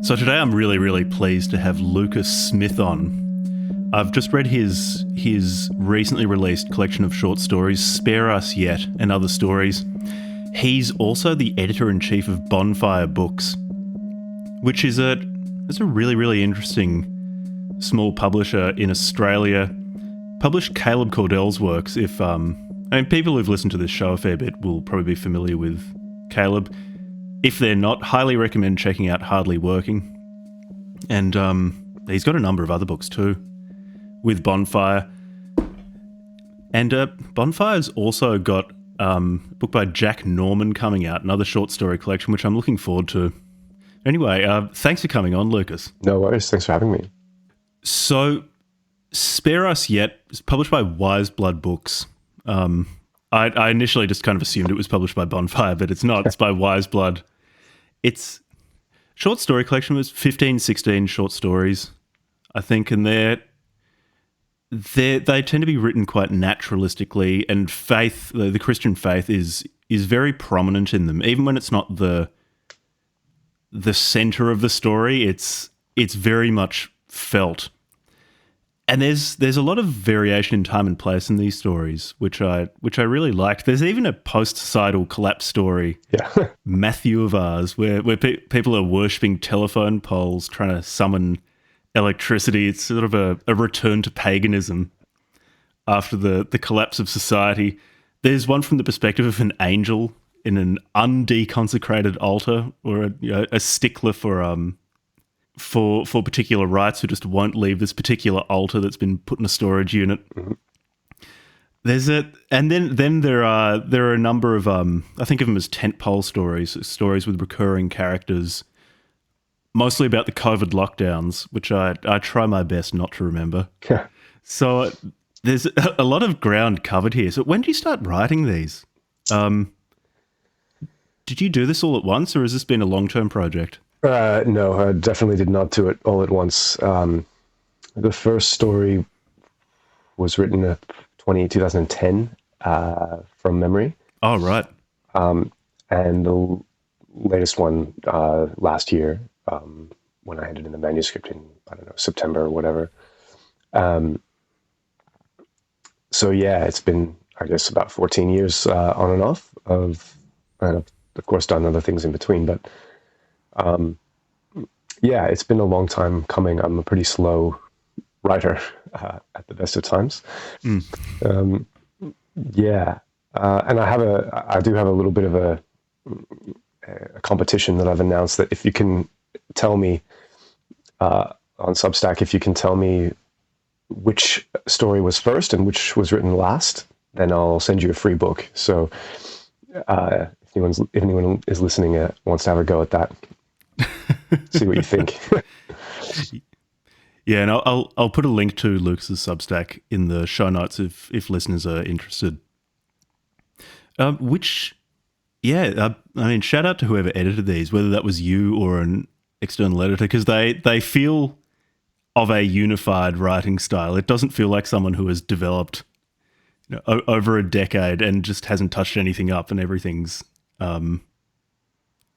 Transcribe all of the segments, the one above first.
So today I'm really, really pleased to have Lucas Smith on. I've just read his recently released collection of short stories, Spare Us Yet and Other Stories. He's also the editor-in-chief of Bonfire Books, which is a really, really interesting small publisher in Australia. Published Caleb Cordell's works. People who've listened to this show a fair bit will probably be familiar with Caleb. If they're not, highly recommend checking out Hardly Working. And he's got a number of other books too with Bonfire. And Bonfire's also got a book by Jack Norman coming out, another short story collection, which I'm looking forward to. Anyway, thanks for coming on, Lucas. No worries. Thanks for having me. So, Spare Us Yet is published by Wise Blood Books. I initially just kind of assumed it was published by Bonfire, but it's not. It's by Wise Blood. It's short story collection. Was 15, 16 short stories, I think, and they tend to be written quite naturalistically, and faith, the Christian faith, is very prominent in them, even when it's not the center of the story. It's very much felt. And there's a lot of variation in time and place in these stories, which I really liked. There's even a post-societal collapse story, Yeah. Matthew of Ours, where people are worshipping telephone poles, trying to summon electricity. It's sort of a return to paganism after the collapse of society. There's one from the perspective of an angel in an undeconsecrated altar, or a stickler for particular rites who just won't leave this particular altar that's been put in a storage unit. Mm-hmm. Then there are a number of I think of them as tentpole stories with recurring characters, mostly about the COVID lockdowns, which I try my best not to remember. Yeah. So there's a lot of ground covered here. So when did you start writing these? Did you do this all at once, or has this been a long-term project? No, I definitely did not do it all at once. The first story was written in 2010 from memory. Oh, right. And the latest one last year, when I handed in the manuscript in, September or whatever. So yeah, it's been, I guess, about 14 years on and off and I've, of course, done other things in between, but yeah, it's been a long time coming. I'm a pretty slow writer at the best of times. And I do have a little bit of a competition that I've announced, that if you can tell me on Substack, if you can tell me which story was first and which was written last, then I'll send you a free book. So if anyone is listening wants to have a go at that, see what you think. Yeah, and I'll put a link to Lucas's Substack in the show notes if listeners are interested. Shout out to whoever edited these, whether that was you or an external editor, because they feel of a unified writing style. It doesn't feel like someone who has developed over a decade and just hasn't touched anything up and everything's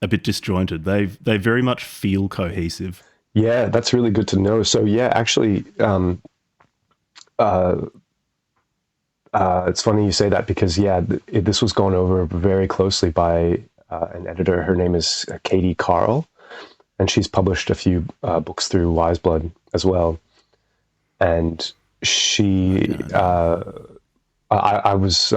a bit disjointed. They very much feel cohesive. Yeah, that's really good to know. So yeah, actually, it's funny you say that, because this was gone over very closely by an editor. Her name is Katie Carl, and she's published a few books through Wise Blood as well. And she, I was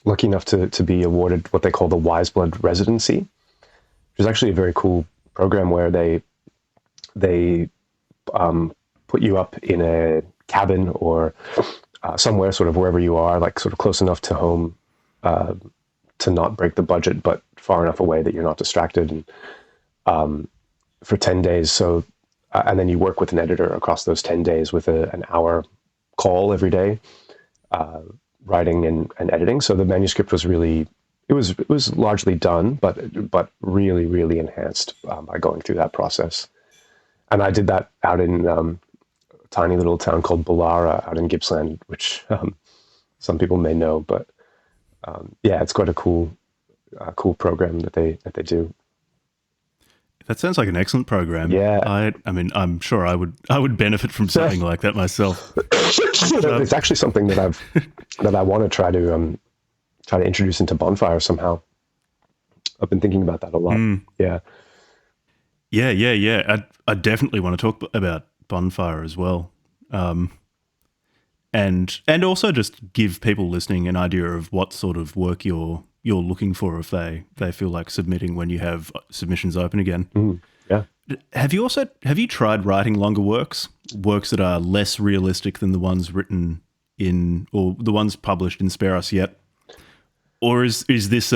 lucky enough to be awarded what they call the Wise Blood Residency, which is actually a very cool program where they put you up in a cabin or somewhere, sort of wherever you are, like sort of close enough to home to not break the budget, but far enough away that you're not distracted, and for 10 days. So, and then you work with an editor across those 10 days with an hour call every day, writing and editing. So the manuscript was really, it was largely done, but really, really enhanced by going through that process. And I did that out in a tiny little town called Bullara out in Gippsland, which some people may know. But it's quite a cool program that they do. That sounds like an excellent program. Yeah. I mean, I'm sure I would benefit from something like that myself. It's actually something that I want to try to introduce into Bonfire somehow. I've been thinking about that a lot. Yeah. Yeah. I definitely want to talk about Bonfire as well. And also just give people listening an idea of what sort of work you're looking for if they feel like submitting when you have submissions open again. Yeah. Have you tried writing longer works that are less realistic than the ones written in, or the ones published in Spare Us Yet? Or is this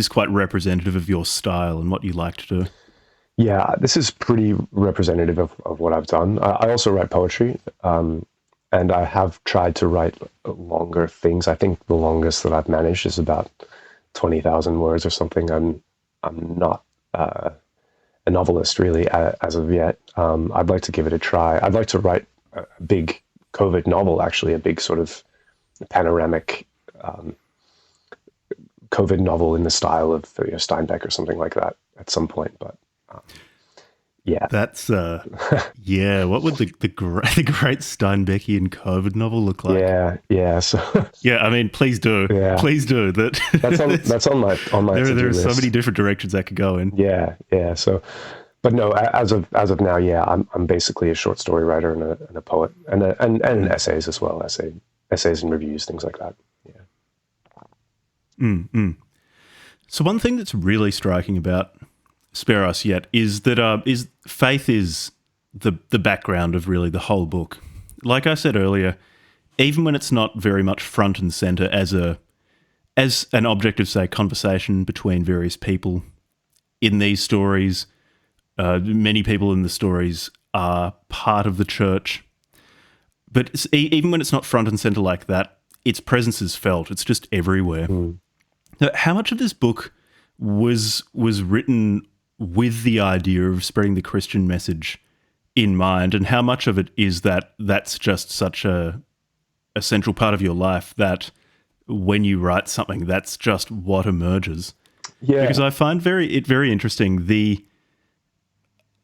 quite representative of your style and what you like to do? Yeah, this is pretty representative of what I've done. I also write poetry, and I have tried to write longer things. I think the longest that I've managed is about 20,000 words or something. I'm not a novelist really as of yet. I'd like to give it a try. I'd like to write a big COVID novel, actually, a big sort of panoramic COVID novel in the style of Steinbeck or something like that at some point. But yeah, that's yeah. What would the great Steinbeckian COVID novel look like? Yeah. So yeah, I mean, please do. Yeah. Please do that. That's on my. There are so many different directions that could go in. Yeah. So, but no, as of now, yeah, I'm basically a short story writer and a poet and essays as well, essays and reviews, things like that. Yeah. So one thing that's really striking about Spare Us Yet is that faith is the background of really the whole book. Like I said earlier, even when it's not very much front and center as an object of, say, conversation between various people in these stories, many people in the stories are part of the church. But even when it's not front and center like that, its presence is felt. It's just everywhere. Now, how much of this book was written with the idea of spreading the Christian message in mind, and how much of it is that's just such a central part of your life that when you write something, that's just what emerges? Yeah, because I find it very interesting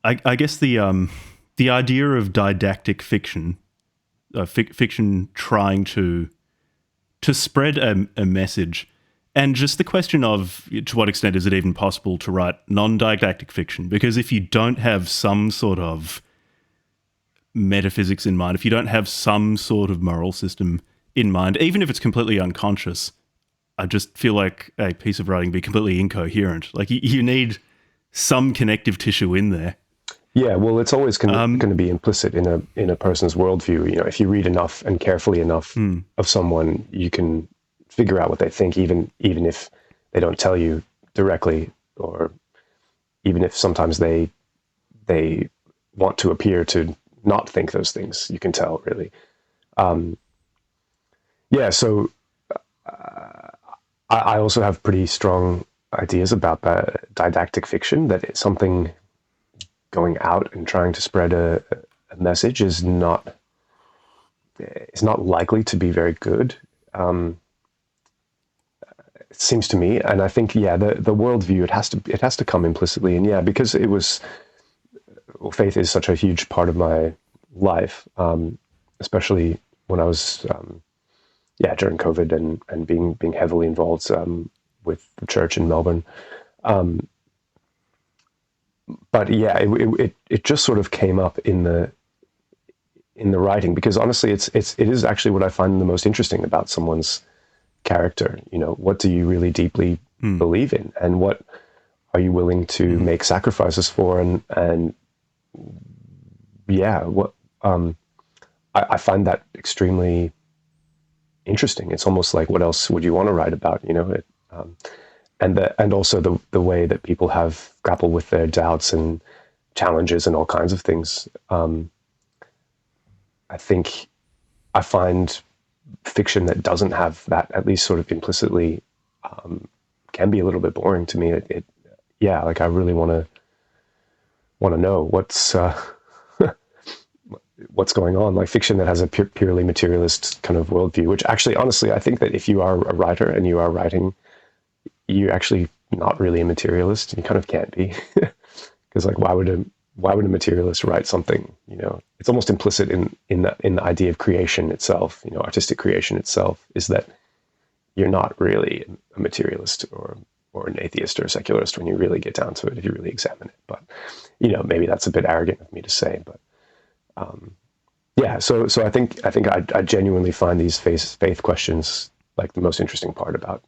I guess the idea of didactic fiction, fiction trying to spread a message. And just the question of to what extent is it even possible to write non-didactic fiction? Because if you don't have some sort of metaphysics in mind, if you don't have some sort of moral system in mind, even if it's completely unconscious, I just feel like a piece of writing be completely incoherent. Like you need some connective tissue in there. Yeah, well, it's always going to be implicit in a person's worldview. If you read enough and carefully enough of someone, you can figure out what they think, even if they don't tell you directly, or even if sometimes they want to appear to not think those things. You can tell, really. So I also have pretty strong ideas about the didactic fiction, that it's something going out and trying to spread a message is not likely to be very good. It seems to me, and I think, the worldview, it has to come implicitly, and because faith is such a huge part of my life, especially when I was during COVID and being heavily involved with the church in Melbourne. But it just sort of came up in the writing, because honestly, it is actually what I find the most interesting about someone's character. What do you really deeply believe in, and what are you willing to make sacrifices for? I find that extremely interesting. It's almost like, what else would you want to write about? And also the way that people have grappled with their doubts and challenges and all kinds of things. I think I find fiction that doesn't have that, at least sort of implicitly, can be a little bit boring to me. I really want to know what's going on. Like fiction that has a purely materialist kind of worldview, which actually, honestly, I think that if you are a writer and you are writing, you actually not really a materialist. You kind of can't be, because like why would a materialist write something? It's almost implicit in the idea of creation itself. Artistic creation itself is that you're not really a materialist or an atheist or a secularist when you really get down to it, if you really examine it. But maybe that's a bit arrogant of me to say, but yeah. So I think I genuinely find these faith questions like the most interesting part about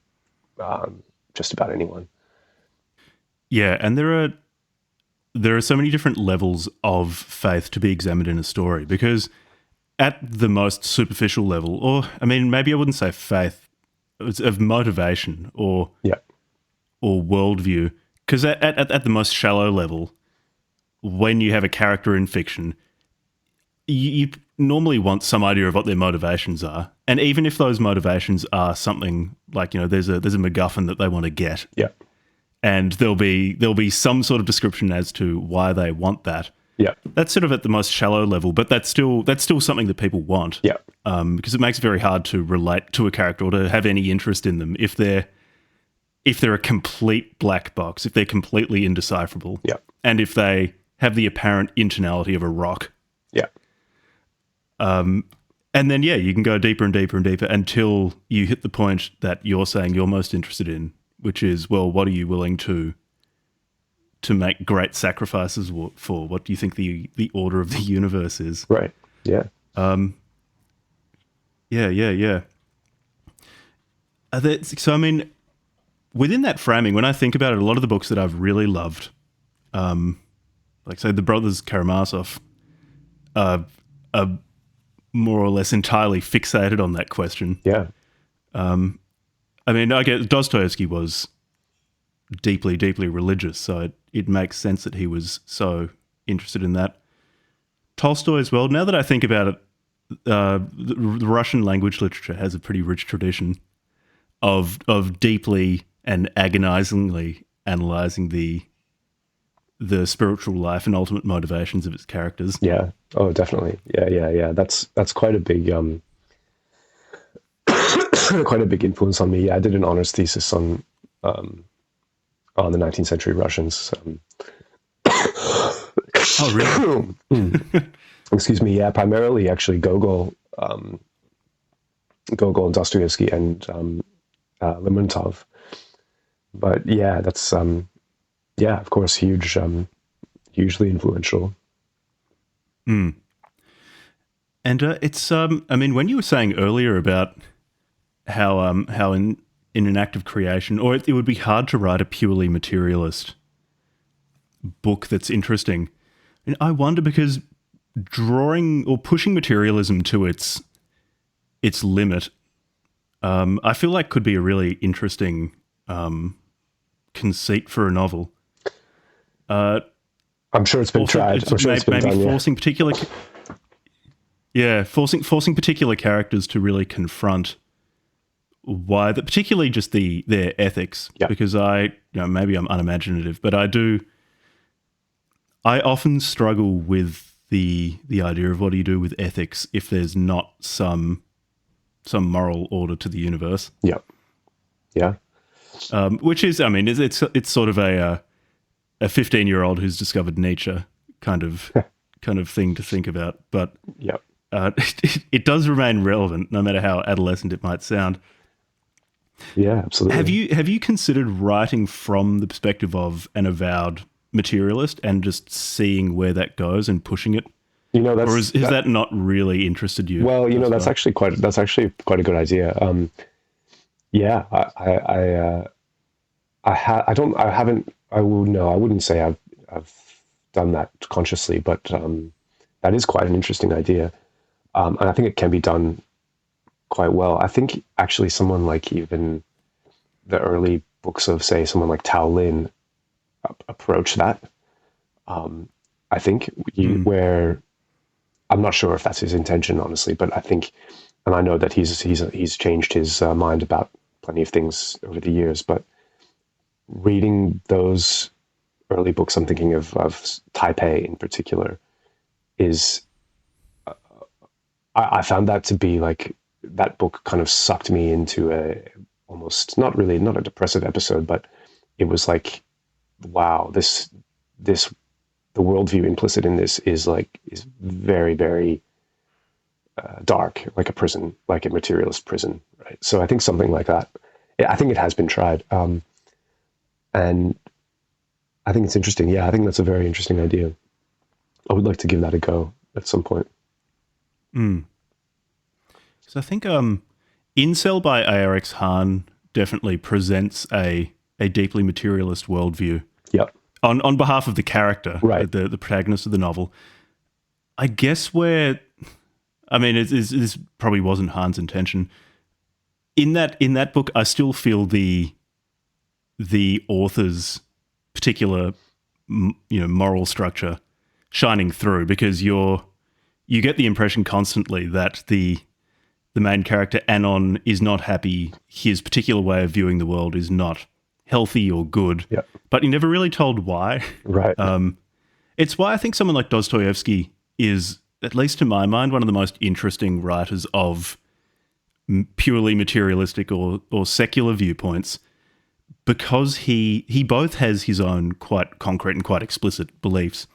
just about anyone. Yeah, and there are so many different levels of faith to be examined in a story, because at the most superficial level, or I mean, maybe I wouldn't say faith, it's of motivation or worldview, because at the most shallow level, when you have a character in fiction, you normally want some idea of what their motivations are, and even if those motivations are something like there's a MacGuffin that they want to get, and there'll be some sort of description as to why they want that. Yeah, that's sort of at the most shallow level, but that's still something that people want. Yeah, because it makes it very hard to relate to a character or to have any interest in them if they're a complete black box, if they're completely indecipherable. Yeah, and if they have the apparent internality of a rock. Yeah. And then, you can go deeper and deeper and deeper until you hit the point that you're saying you're most interested in, which is, well, what are you willing to make great sacrifices for? What do you think the order of the universe is? Right. Yeah. Yeah. So, I mean, within that framing, when I think about it, a lot of the books that I've really loved, like, say, the Brothers Karamazov, are more or less entirely fixated on that question. Yeah. I mean, I get Dostoevsky was deeply, deeply religious, so it makes sense that he was so interested in that. Tolstoy as well. Now that I think about it, the Russian language literature has a pretty rich tradition of deeply and agonizingly analyzing the spiritual life and ultimate motivations of its characters. Yeah. Oh, definitely. Yeah. That's quite a big quite a big influence on me. Yeah, I did an honors thesis on the 19th century Russians. Oh, really? Excuse me. Yeah, primarily actually Gogol and Dostoevsky and Lermontov. But yeah, that's of course, hugely influential. And it's I mean, when you were saying earlier about how in an act of creation, or it would be hard to write a purely materialist book that's interesting. And I wonder, because drawing or pushing materialism to its limit, I feel like could be a really interesting conceit for a novel. I'm sure it's been tried. I'm sure it's been done. Forcing particular, forcing particular characters to really confront why, particularly just their ethics. Yeah. Because maybe I'm unimaginative, but I often struggle with the idea of what do you do with ethics if there's not some moral order to the universe. Yeah. Yeah. Which is, I mean, it's sort of a 15-year-old who's discovered Nietzsche kind of thing to think about, but yeah, it does remain relevant no matter how adolescent it might sound. Yeah, absolutely. Have you considered writing from the perspective of an avowed materialist and just seeing where that goes and pushing it? Or is that not really interested you? Well, that's actually quite a good idea. I wouldn't say I've done that consciously, but that is quite an interesting idea. And I think it can be done quite well. I think actually someone like even the early books of, say, someone like Tao Lin approach that. I think where I'm not sure if that's his intention, honestly, but I think, and I know that he's changed his mind about plenty of things over the years, but reading those early books, I'm thinking of Taipei in particular, is I found that to be like, that book kind of sucked me into almost not a depressive episode, but it was like, wow, this the worldview implicit in this is very, very dark, like a prison, like a materialist prison, right? So I think something like that. I think it has been tried, and I think it's interesting. Yeah, I think that's a very interesting idea. I would like to give that a go at some point. So I think Incel by ARX Hahn definitely presents a deeply materialist worldview. Yeah. On behalf of the character, right? The protagonist of the novel. I guess this probably wasn't Hahn's intention. In that book, I still feel the author's particular, moral structure shining through, because you get the impression constantly that the main character Anon is not happy. His particular way of viewing the world is not healthy or good, but you're never really told why. Right. It's why I think someone like Dostoevsky is, at least to my mind, one of the most interesting writers of purely materialistic or secular viewpoints, because he both has his own quite concrete and quite explicit beliefs,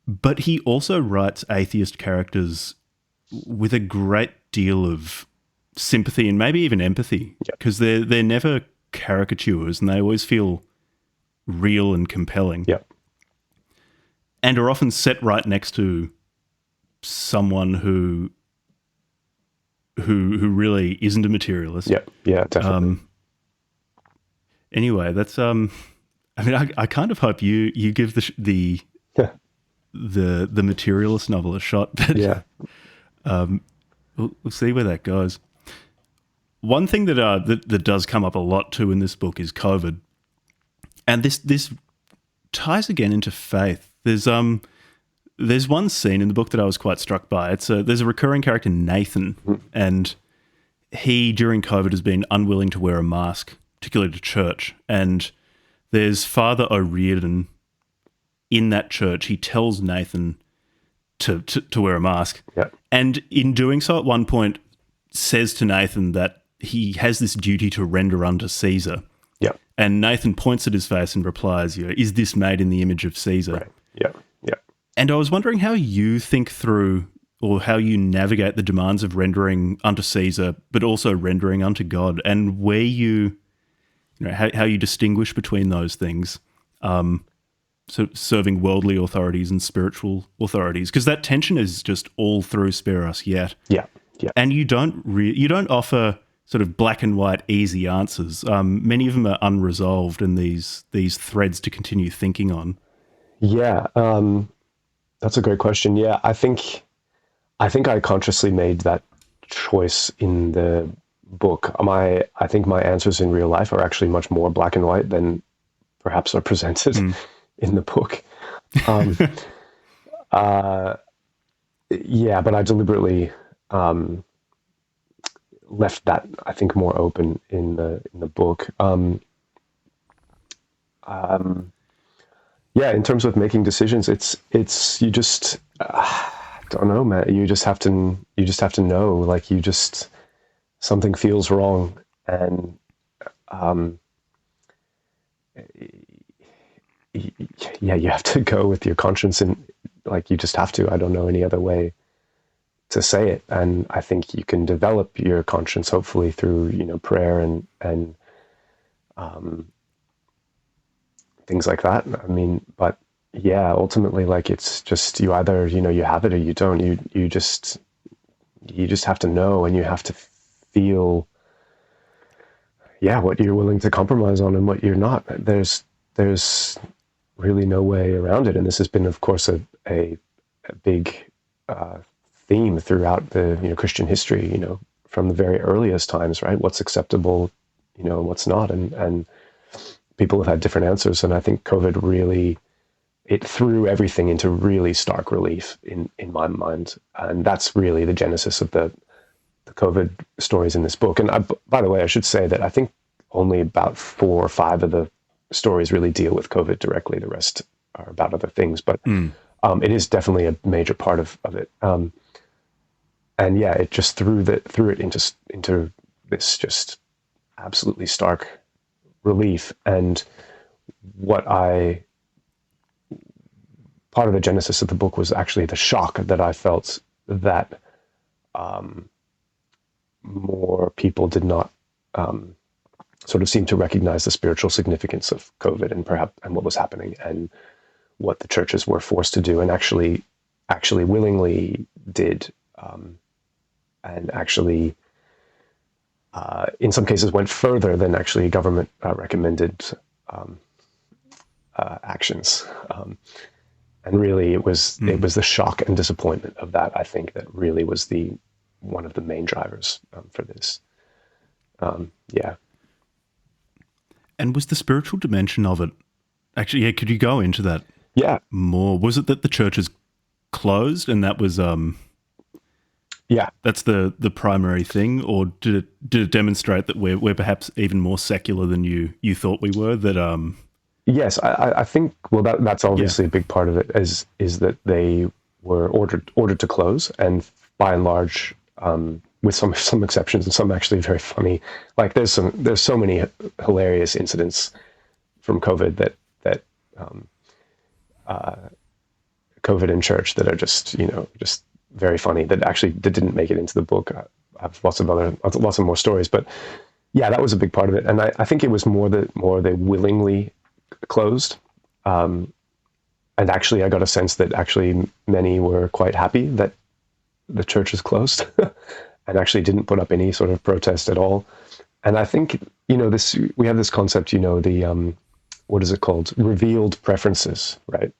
but he also writes atheist characters with a great deal of sympathy and maybe even empathy, because they're never caricatures and they always feel real and compelling. And are often set right next to someone who really isn't a materialist. Yeah, definitely. Anyway, that's I kind of hope you give the materialist novel a shot. But we'll see where that goes. One thing that does come up a lot too in this book is COVID, and this ties again into faith. There's one scene in the book that I was quite struck by. There's a recurring character, Nathan, and he during COVID has been unwilling to wear a mask, particularly to church. And there's Father O'Riordan in that church. He tells Nathan to wear a mask, and in doing so, at one point, says to Nathan that he has this duty to render unto Caesar. And Nathan points at his face and replies, "Is this made in the image of Caesar?" Right. And I was wondering how you think through, or how you navigate the demands of rendering unto Caesar, but also rendering unto God, and where how you distinguish between those things, so serving worldly authorities and spiritual authorities, because that tension is just all through Spare Us Yet. And you don't offer sort of black and white easy answers. Many of them are unresolved, and these threads to continue thinking on. That's a great question. I think I consciously made that choice in the book. I think my answers in real life are actually much more black and white than perhaps are presented in the book. But I deliberately left that, I think, more open in the book. In terms of making decisions, it's you just don't know, man. You just have to know, like, something feels wrong, and you have to go with your conscience, and like, you just have to. I don't know any other way to say it. And I think you can develop your conscience hopefully through prayer and things like that. I mean, but ultimately, like, it's just, you either you have it or you don't. You just have to know, and you have to feel what you're willing to compromise on and what you're not. There's really no way around it. And this has been, of course, a big theme throughout the Christian history, from the very earliest times, right? What's acceptable, what's not, and people have had different answers. And I think COVID really, it threw everything into really stark relief in my mind. And that's really the genesis of the COVID stories in this book. And by the way, I should say that I think only about 4 or 5 of the stories really deal with COVID directly. The rest are about other things, but it is definitely a major part of it. And it just threw it into this just absolutely stark relief. And what I part of the genesis of the book was actually the shock that I felt that more people did not sort of seem to recognize the spiritual significance of COVID and what was happening and what the churches were forced to do and actually willingly did, and actually in some cases went further than actually government recommended actions. And really, it was the shock and disappointment of that, I think, that really was one of the main drivers for this. Yeah. And was the spiritual dimension of it actually? Yeah, could you go into that? Yeah. More? Was it that the churches closed and that was yeah, that's the primary thing, or did it demonstrate that we're perhaps even more secular than you thought we were? That yes, I think, well, that's obviously a big part of it, is that they were ordered to close, and by and large, with some exceptions and some actually very funny, like there's so many hilarious incidents from COVID that COVID in church that are just very funny that didn't make it into the book. I have lots of more stories, but yeah, that was a big part of it, and I think it was more they willingly closed, and actually I got a sense that actually many were quite happy that the church is closed and actually didn't put up any sort of protest at all. And I think we have this concept, the what is it called, revealed preferences, right?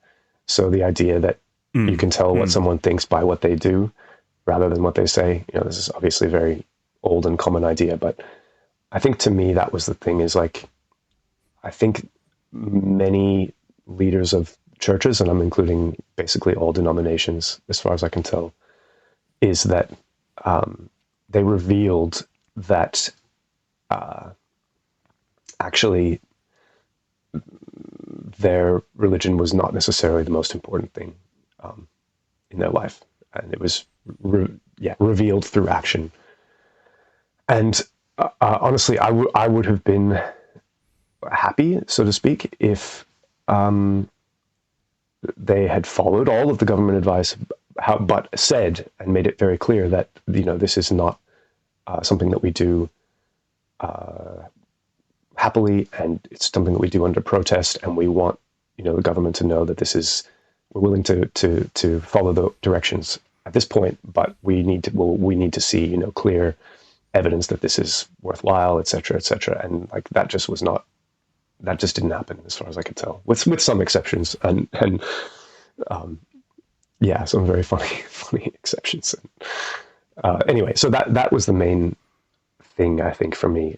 So the idea that you can tell what someone thinks by what they do rather than what they say. This is obviously a very old and common idea, but I think to me that was the thing, is like, I think many leaders of churches, and I'm including basically all denominations as far as I can tell, is that they revealed that actually their religion was not necessarily the most important thing in their life, and it was revealed through action. And honestly, I would have been happy, so to speak, if they had followed all of the government advice, but said and made it very clear that this is not something that we do happily, and it's something that we do under protest, and we want the government to know that we're willing to follow the directions at this point, but we need to see clear evidence that this is worthwhile, et cetera, and like that just didn't happen as far as I could tell, with some exceptions, and some very funny exceptions. Anyway, so that was the main thing, I think, for me.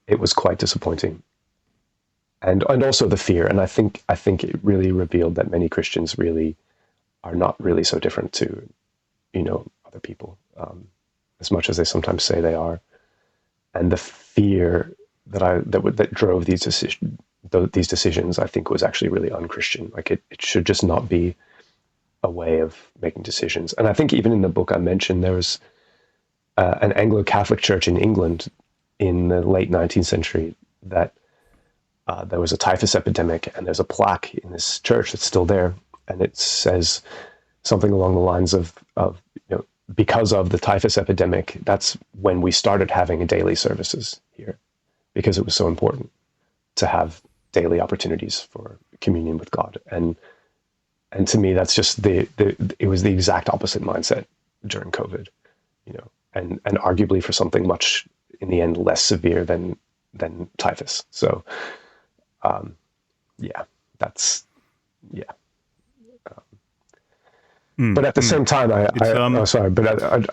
It was quite disappointing, and also the fear. And I think it really revealed that many Christians really are not really so different to other people, as much as they sometimes say they are. And the fear that drove these decisions, I think, was actually really unchristian. Like it should just not be a way of making decisions. And I think even in the book I mentioned, there was an Anglo-Catholic church in England in the late 19th century that there was a typhus epidemic, and there's a plaque in this church that's still there, and it says something along the lines of because of the typhus epidemic, that's when we started having daily services here, because it was so important to have daily opportunities for communion with God. And to me, that's just it was the exact opposite mindset during COVID, and arguably for something much, in the end, less severe than typhus. So, But at the same time, I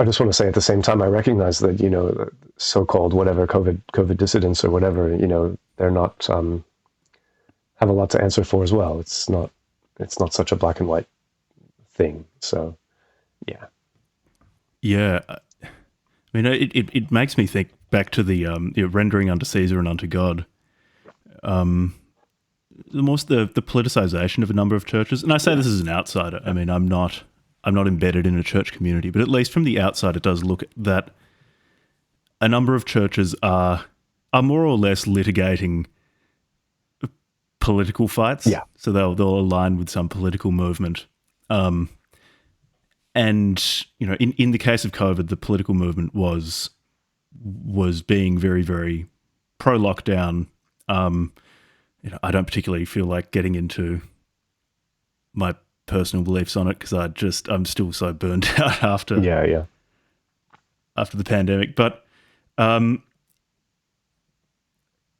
just want to say, at the same time, I recognize that, so-called whatever COVID dissidents or whatever, they're not, have a lot to answer for as well. It's not such a black and white thing. So, yeah. Yeah. I mean, it makes me think back to the rendering unto Caesar and unto God. The politicization of a number of churches, and I say this as an outsider. I mean, I'm not embedded in a church community, but at least from the outside, it does look that a number of churches are more or less litigating political fights. Yeah. So they'll align with some political movement. And, you know, in the case of COVID, the political movement was being very, very pro-lockdown. You know, I don't particularly feel like getting into my personal beliefs on it because I'm still so burnt out after the pandemic. But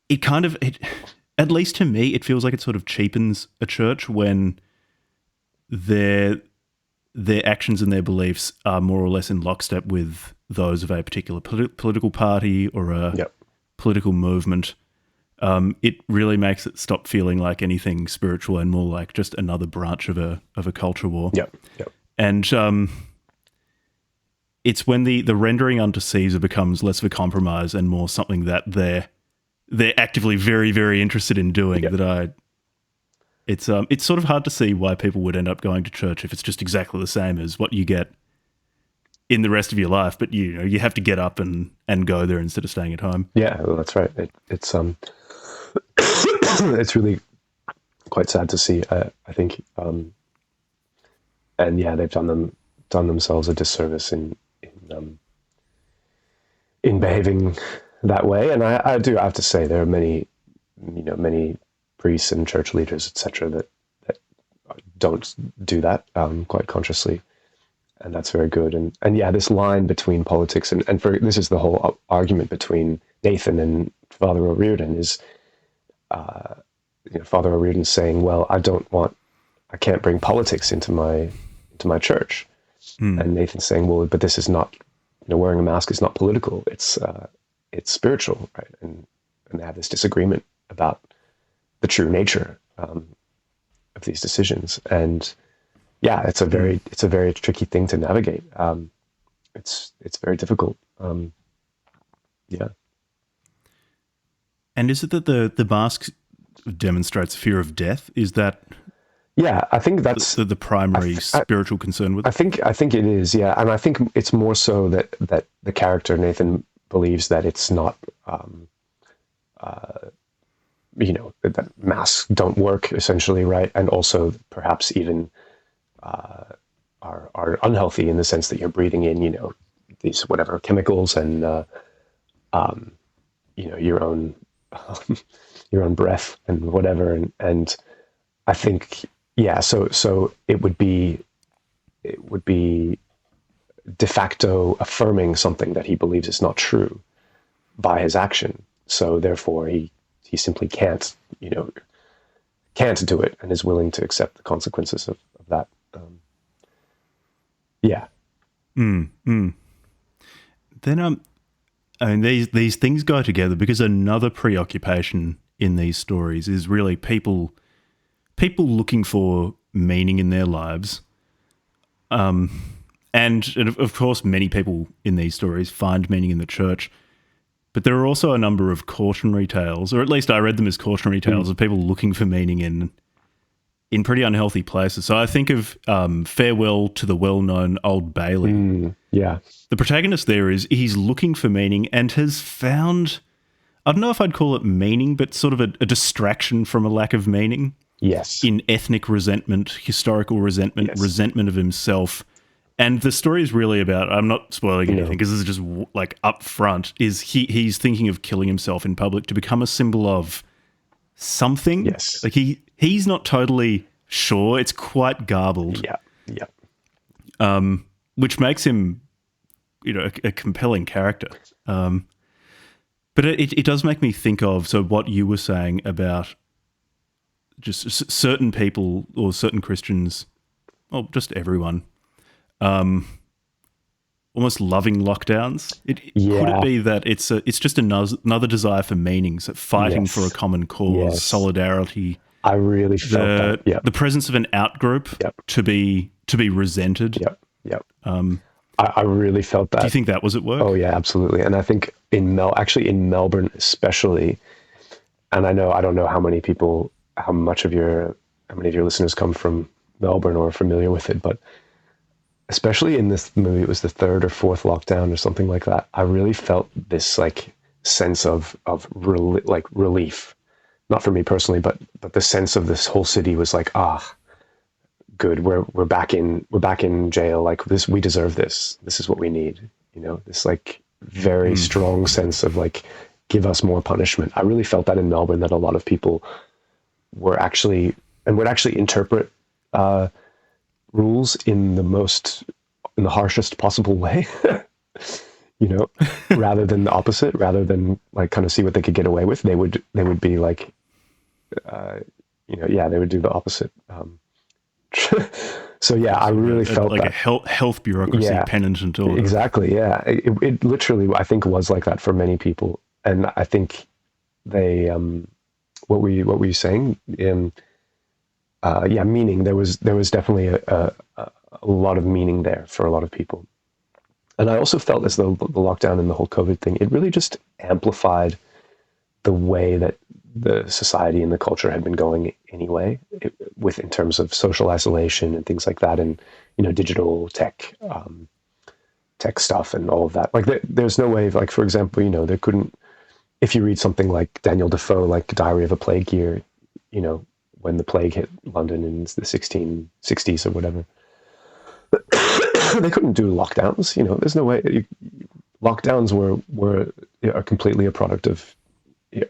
it at least to me, it feels like it sort of cheapens a church when their actions and their beliefs are more or less in lockstep with those of a particular political party or a political movement. It really makes it stop feeling like anything spiritual and more like just another branch of a culture war. Yep. And it's when the rendering unto Caesar becomes less of a compromise and more something that they're actively very, very interested in doing it's sort of hard to see why people would end up going to church if it's just exactly the same as what you get in the rest of your life. But you have to get up and go there instead of staying at home. Yeah, well, that's right. It's it's really quite sad to see. I think, and yeah, they've done themselves a disservice in behaving that way. And I do have to say there are many priests and church leaders, etc., that don't do that quite consciously, and that's very good. And yeah, this line between politics and this is the whole argument between Nathan and Father O'Riordan is, Father O'Riordan saying, "Well, I can't bring politics into my church," and Nathan saying, "Well, but this is not, wearing a mask is not political. It's spiritual, right?" And they have this disagreement about the true nature of these decisions, and yeah, it's a very tricky thing to navigate. It's very difficult. Yeah. And is it that the mask demonstrates fear of death? Is that? Yeah, I think that's the primary spiritual concern with it. I think it is. Yeah, and I think it's more so that the character Nathan believes that it's not. That masks don't work, essentially, right? And also perhaps even are unhealthy in the sense that you're breathing in, these whatever chemicals and your own breath and whatever. And I think, yeah, so it would be de facto affirming something that he believes is not true by his action. So therefore he simply can't do it and is willing to accept the consequences of that. Yeah. Then, these things go together because another preoccupation in these stories is really people looking for meaning in their lives. And of course, many people in these stories find meaning in the church. But there are also a number of cautionary tales, or at least I read them as cautionary tales of people looking for meaning in pretty unhealthy places. So I think of Farewell to the Well-Known Old Bailey. Yeah. The protagonist there he's looking for meaning and has found, I don't know if I'd call it meaning, but sort of a distraction from a lack of meaning. Yes. In ethnic resentment, historical resentment, resentment of himself. And the story is really about, I'm not spoiling anything because this is just like up front, is he's thinking of killing himself in public to become a symbol of something. Yes. Like he's not totally sure. It's quite garbled. Yeah. Which makes him, a compelling character. But it does make me think of, so what you were saying about just certain people or certain Christians, or just everyone, almost loving lockdowns. Could it be that it's just another desire for meaning, so fighting for a common cause, solidarity? I really felt that. Yeah. The presence of an out-group to be resented. Yep. I really felt that. Do you think that was at work? Oh yeah, absolutely. And I think in Melbourne especially, and I don't know how many of your listeners come from Melbourne or are familiar with it, but especially in this movie, it was the third or fourth lockdown or something like that. I really felt this like sense of relief not for me personally, but the sense of this whole city was like, good, we're back in jail. Like this, we deserve this. This is what we need. You know, this like very strong sense of like, give us more punishment. I really felt that in Melbourne, that a lot of people were actually and would actually interpret rules in the harshest possible way. You know, rather than the opposite, rather than like kind of see what they could get away with, they would be like, they would do the opposite. So yeah, I really felt like that. a health bureaucracy penitent order. Exactly. Yeah, it literally, I think, was like that for many people, and I think they, what were you saying? Meaning. There was definitely a lot of meaning there for a lot of people. And I also felt as though the lockdown and the whole COVID thing, it really just amplified the way that the society and the culture had been going anyway, in terms of social isolation and things like that, and digital tech stuff and all of that. Like there's no way of, like, for example, there couldn't, if you read something like Daniel Defoe, like Diary of a Plague Year, when the plague hit London in the 1660s or whatever. They couldn't do lockdowns. There's no way. Lockdowns are completely a product of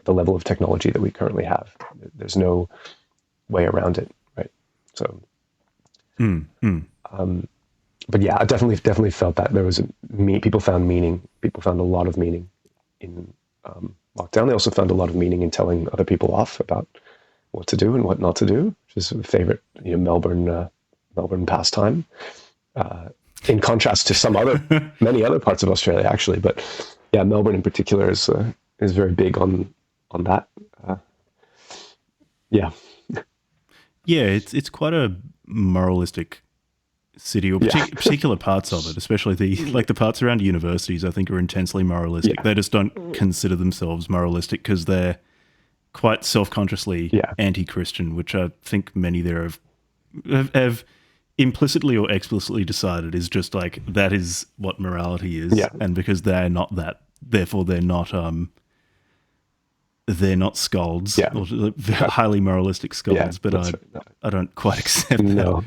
the level of technology that we currently have. There's no way around it, right? So, but yeah, I definitely felt that there was people found meaning. People found a lot of meaning in lockdown. They also found a lot of meaning in telling other people off about what to do and what not to do, which is a favorite Melbourne pastime. In contrast to many other parts of Australia, actually, but yeah, Melbourne in particular is very big on that. Yeah, it's quite a moralistic city, or particular parts of it, especially the parts around universities. I think are intensely moralistic. Yeah. They just don't consider themselves moralistic because they're quite self-consciously anti-Christian, which I think many there have implicitly or explicitly decided is just like, that is what morality is. Yeah. And because they're not that, therefore they're not scolds, or highly moralistic scolds, but I don't quite accept that. No.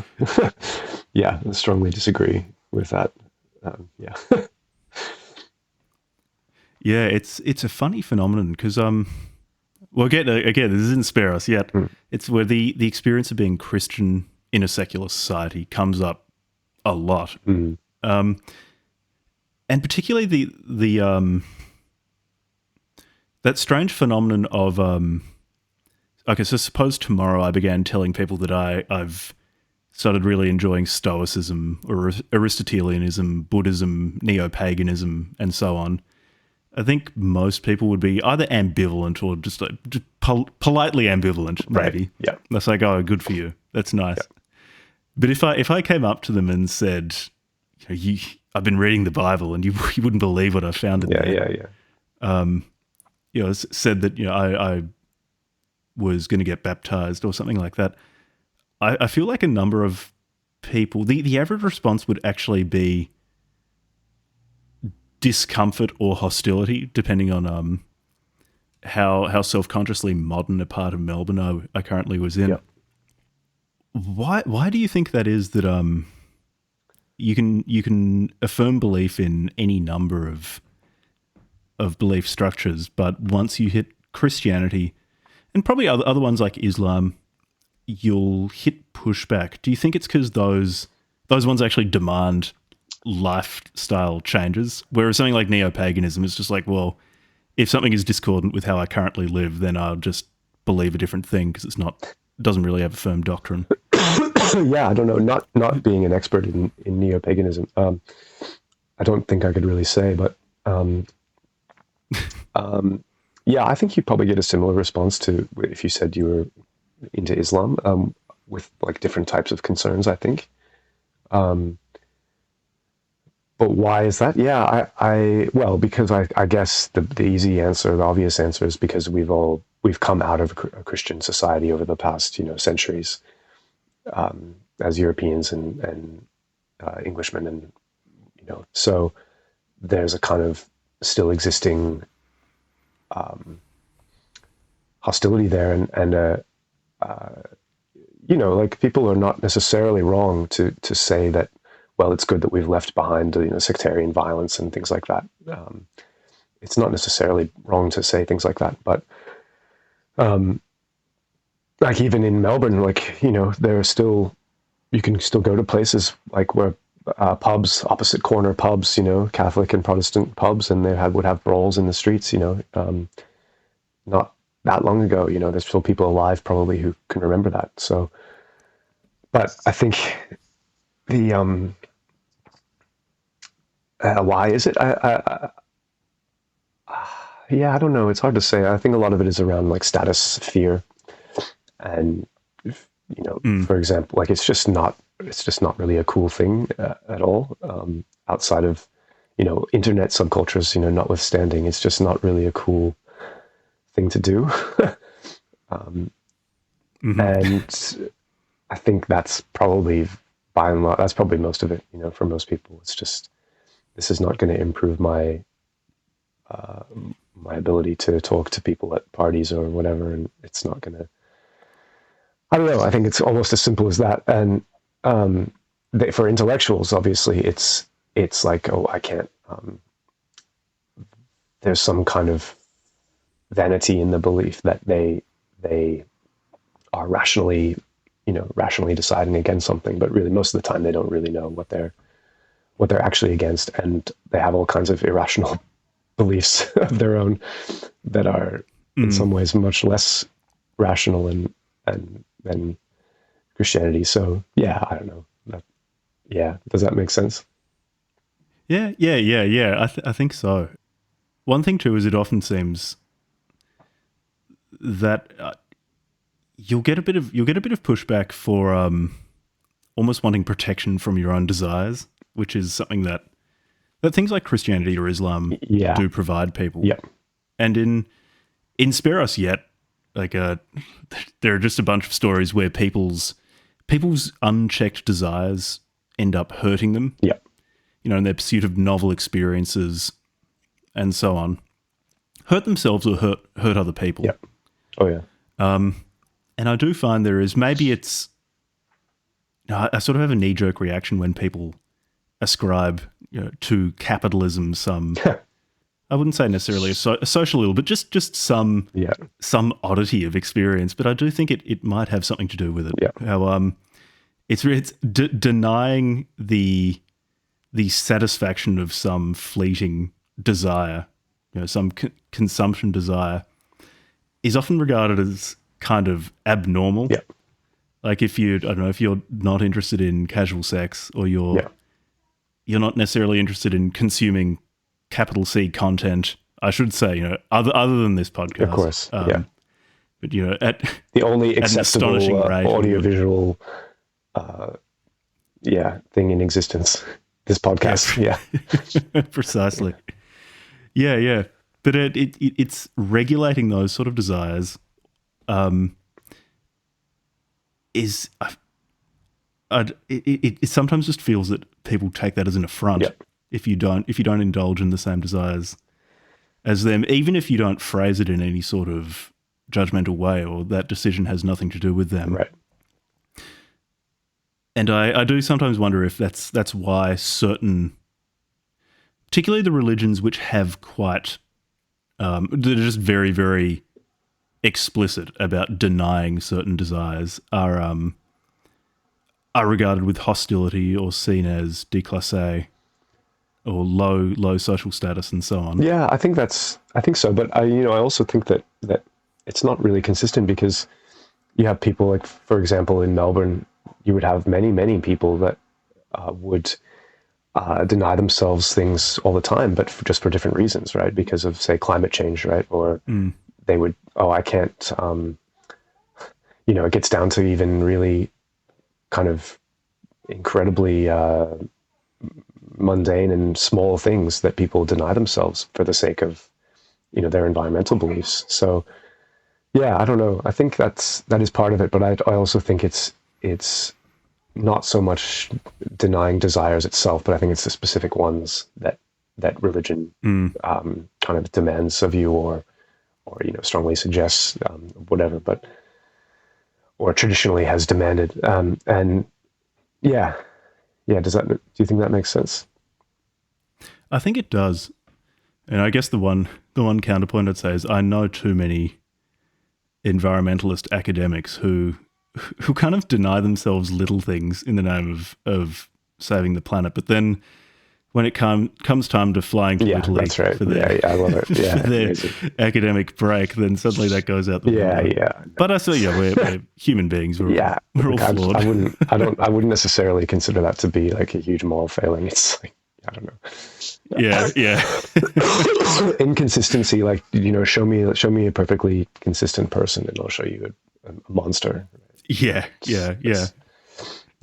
Yeah, I strongly disagree with that. Yeah. Yeah, it's a funny phenomenon because well, again, this isn't spare us yet. It's where the experience of being Christian in a secular society comes up a lot, and particularly the that strange phenomenon of okay, so suppose tomorrow I began telling people that I've started really enjoying Stoicism or Aristotelianism, Buddhism, neo-paganism, and so on. I think most people would be either ambivalent or just politely ambivalent, maybe. Right. Yeah. That's like, oh, good for you. That's nice. Yeah. But if I came up to them and said, I've been reading the Bible and you wouldn't believe what I found in there. Yeah. Said that I was going to get baptized or something like that. I feel like a number of people, the average response would actually be discomfort or hostility, depending on how self-consciously modern a part of Melbourne I currently was in. Yep. Why do you think that is, that you can affirm belief in any number of belief structures, but once you hit Christianity and probably other ones like Islam, you'll hit pushback? Do you think it's because those ones actually demand lifestyle changes, whereas something like neo-paganism is just like, well, if something is discordant with how I currently live, then I'll just believe a different thing because it doesn't really have a firm doctrine. Yeah, I don't know. Not being an expert in neo-paganism, I don't think I could really say, but yeah, I think you'd probably get a similar response to if you said you were into Islam, with like different types of concerns, I think. But why is that? Yeah, well, because I guess the easy answer, the obvious answer, is because we've come out of a Christian society over the past centuries, as Europeans and Englishmen, and so there's a kind of still existing hostility there, and like people are not necessarily wrong to say that, well, it's good that we've left behind sectarian violence and things like that. It's not necessarily wrong to say things like that, but like even in Melbourne, like there are still, you can still go to places like where pubs, opposite corner pubs, Catholic and Protestant pubs, and they would have brawls in the streets, not that long ago. There's still people alive probably who can remember that. So, but I think the why is it? Yeah, I don't know. It's hard to say. I think a lot of it is around like status fear, and for example, like it's just not really a cool thing at all. Outside of internet subcultures, notwithstanding, it's just not really a cool thing to do. And I think that's probably by and large, that's probably most of it. For most people, it's just, this is not going to improve my my ability to talk to people at parties or whatever, and it's not going to. I don't know. I think it's almost as simple as that. And for intellectuals, obviously, it's like, oh, I can't. There's some kind of vanity in the belief that they are rationally deciding against something, but really most of the time they don't really know what they're actually against, and they have all kinds of irrational beliefs of their own that are in some ways much less rational than Christianity. So I don't know. Does that make sense? Yeah. I think so. One thing too is it often seems that you'll get a bit of pushback for almost wanting protection from your own desires, which is something that things like Christianity or Islam do provide people. Yeah. And in Spare Us Yet, like there are just a bunch of stories where people's unchecked desires end up hurting them. Yeah. In their pursuit of novel experiences and so on. Hurt themselves or hurt other people. Yeah. Oh yeah. And I do find there is, maybe it's, I sort of have a knee-jerk reaction when people ascribe to capitalism some, I wouldn't say necessarily a social ill, but just some oddity of experience. But I do think it might have something to do with it. Yeah. How it's denying the satisfaction of some fleeting desire, some consumption desire, is often regarded as kind of abnormal. Yeah. Like if you're not interested in casual sex, or you're not necessarily interested in consuming capital C content, I should say, other than this podcast. Of course. But at the only acceptable rate, audiovisual thing in existence, this podcast. Yeah. Precisely. Yeah. But it's regulating those sort of desires. It sometimes just feels that people take that as an affront if you don't indulge in the same desires as them, even if you don't phrase it in any sort of judgmental way, or that decision has nothing to do with them. Right. And I do sometimes wonder if that's why certain, particularly the religions which have quite, they're just very, very explicit about denying certain desires, are regarded with hostility or seen as déclassé or low social status and so on. Yeah, I think so. But I also think that it's not really consistent, because you have people like, for example, in Melbourne, you would have many people that would deny themselves things all the time, but just for different reasons, right? Because of, say, climate change, right? Or they would, I can't, it gets down to even really kind of incredibly mundane and small things that people deny themselves for the sake of, their environmental beliefs. So, yeah, I don't know. I think that is part of it, but I also think it's not so much denying desires itself, but I think it's the specific ones that religion kind of demands of you, or strongly suggests whatever, but or traditionally has demanded. And yeah, do you think that makes sense? I think it does. And I guess the one counterpoint I'd say is I know too many environmentalist academics who kind of deny themselves little things in the name of saving the planet, but then when it comes time to flying to Italy that's right. for their, I love it. Yeah, for their academic break, then suddenly that goes out the window. Yeah. But I still, we're human beings. We're all flawed. I wouldn't necessarily consider that to be like a huge moral failing. It's like, I don't know. Yeah. Inconsistency, like, show me a perfectly consistent person and I'll show you a monster. Yeah.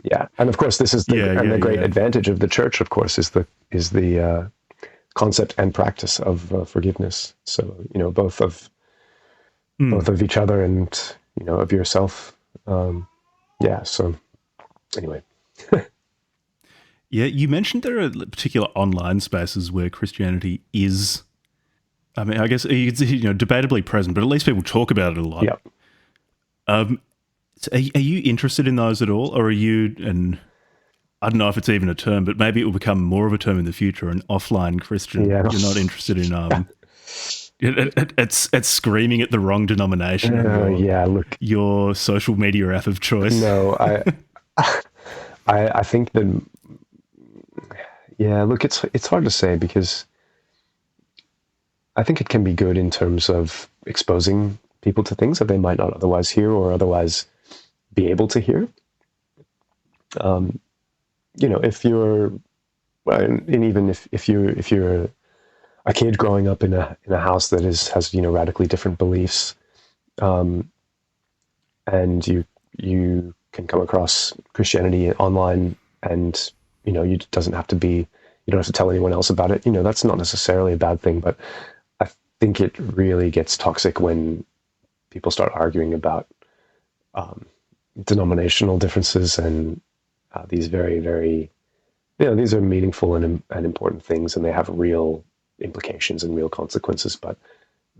Yeah, and of course, this is the great advantage of the church. Of course, is the concept and practice of forgiveness. So both of each other and of yourself. So anyway. Yeah, you mentioned there are particular online spaces where Christianity is. I mean, I guess it's debatably present, but at least people talk about it a lot. Yep. So are you interested in those at all, or are you, and I don't know if it's even a term, but maybe it will become more of a term in the future, an offline Christian. Yeah. You're not interested in it's screaming at the wrong denomination. Look, your social media app of choice. No, I think that. Yeah, look, it's hard to say because I think it can be good in terms of exposing people to things that they might not otherwise hear or otherwise be able to hear. If you're, and even if you're a kid growing up in a house that has radically different beliefs, and you can come across Christianity online, and you don't have to tell anyone else about it. That's not necessarily a bad thing, but I think it really gets toxic when people start arguing about denominational differences and these very, very, these are meaningful and important things, and they have real implications and real consequences. But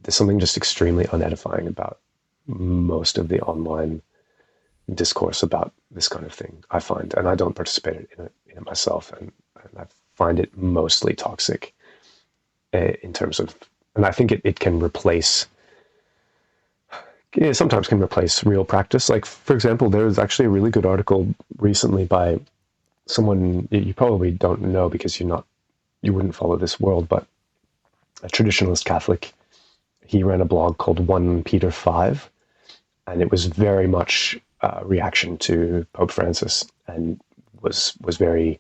there's something just extremely unedifying about most of the online discourse about this kind of thing, I find, and I don't participate in it myself, and I find it mostly toxic in terms of, and I think it can replace. Sometimes can replace real practice. Like, for example, there was actually a really good article recently by someone you probably don't know because you wouldn't follow this world, but a traditionalist Catholic. He ran a blog called 1 Peter 5, and it was very much a reaction to Pope Francis, and was very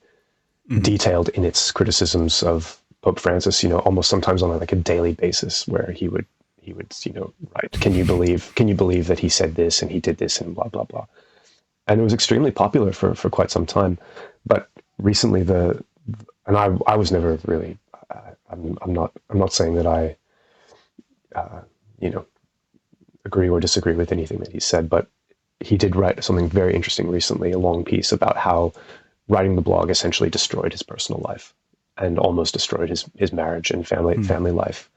detailed in its criticisms of Pope Francis. Almost sometimes on like a daily basis, where he would write, can you believe that he said this and he did this and blah blah blah. And it was extremely popular for quite some time. But recently I was never really I'm not saying that I agree or disagree with anything that he said, but he did write something very interesting recently, a long piece about how writing the blog essentially destroyed his personal life and almost destroyed his marriage and family life.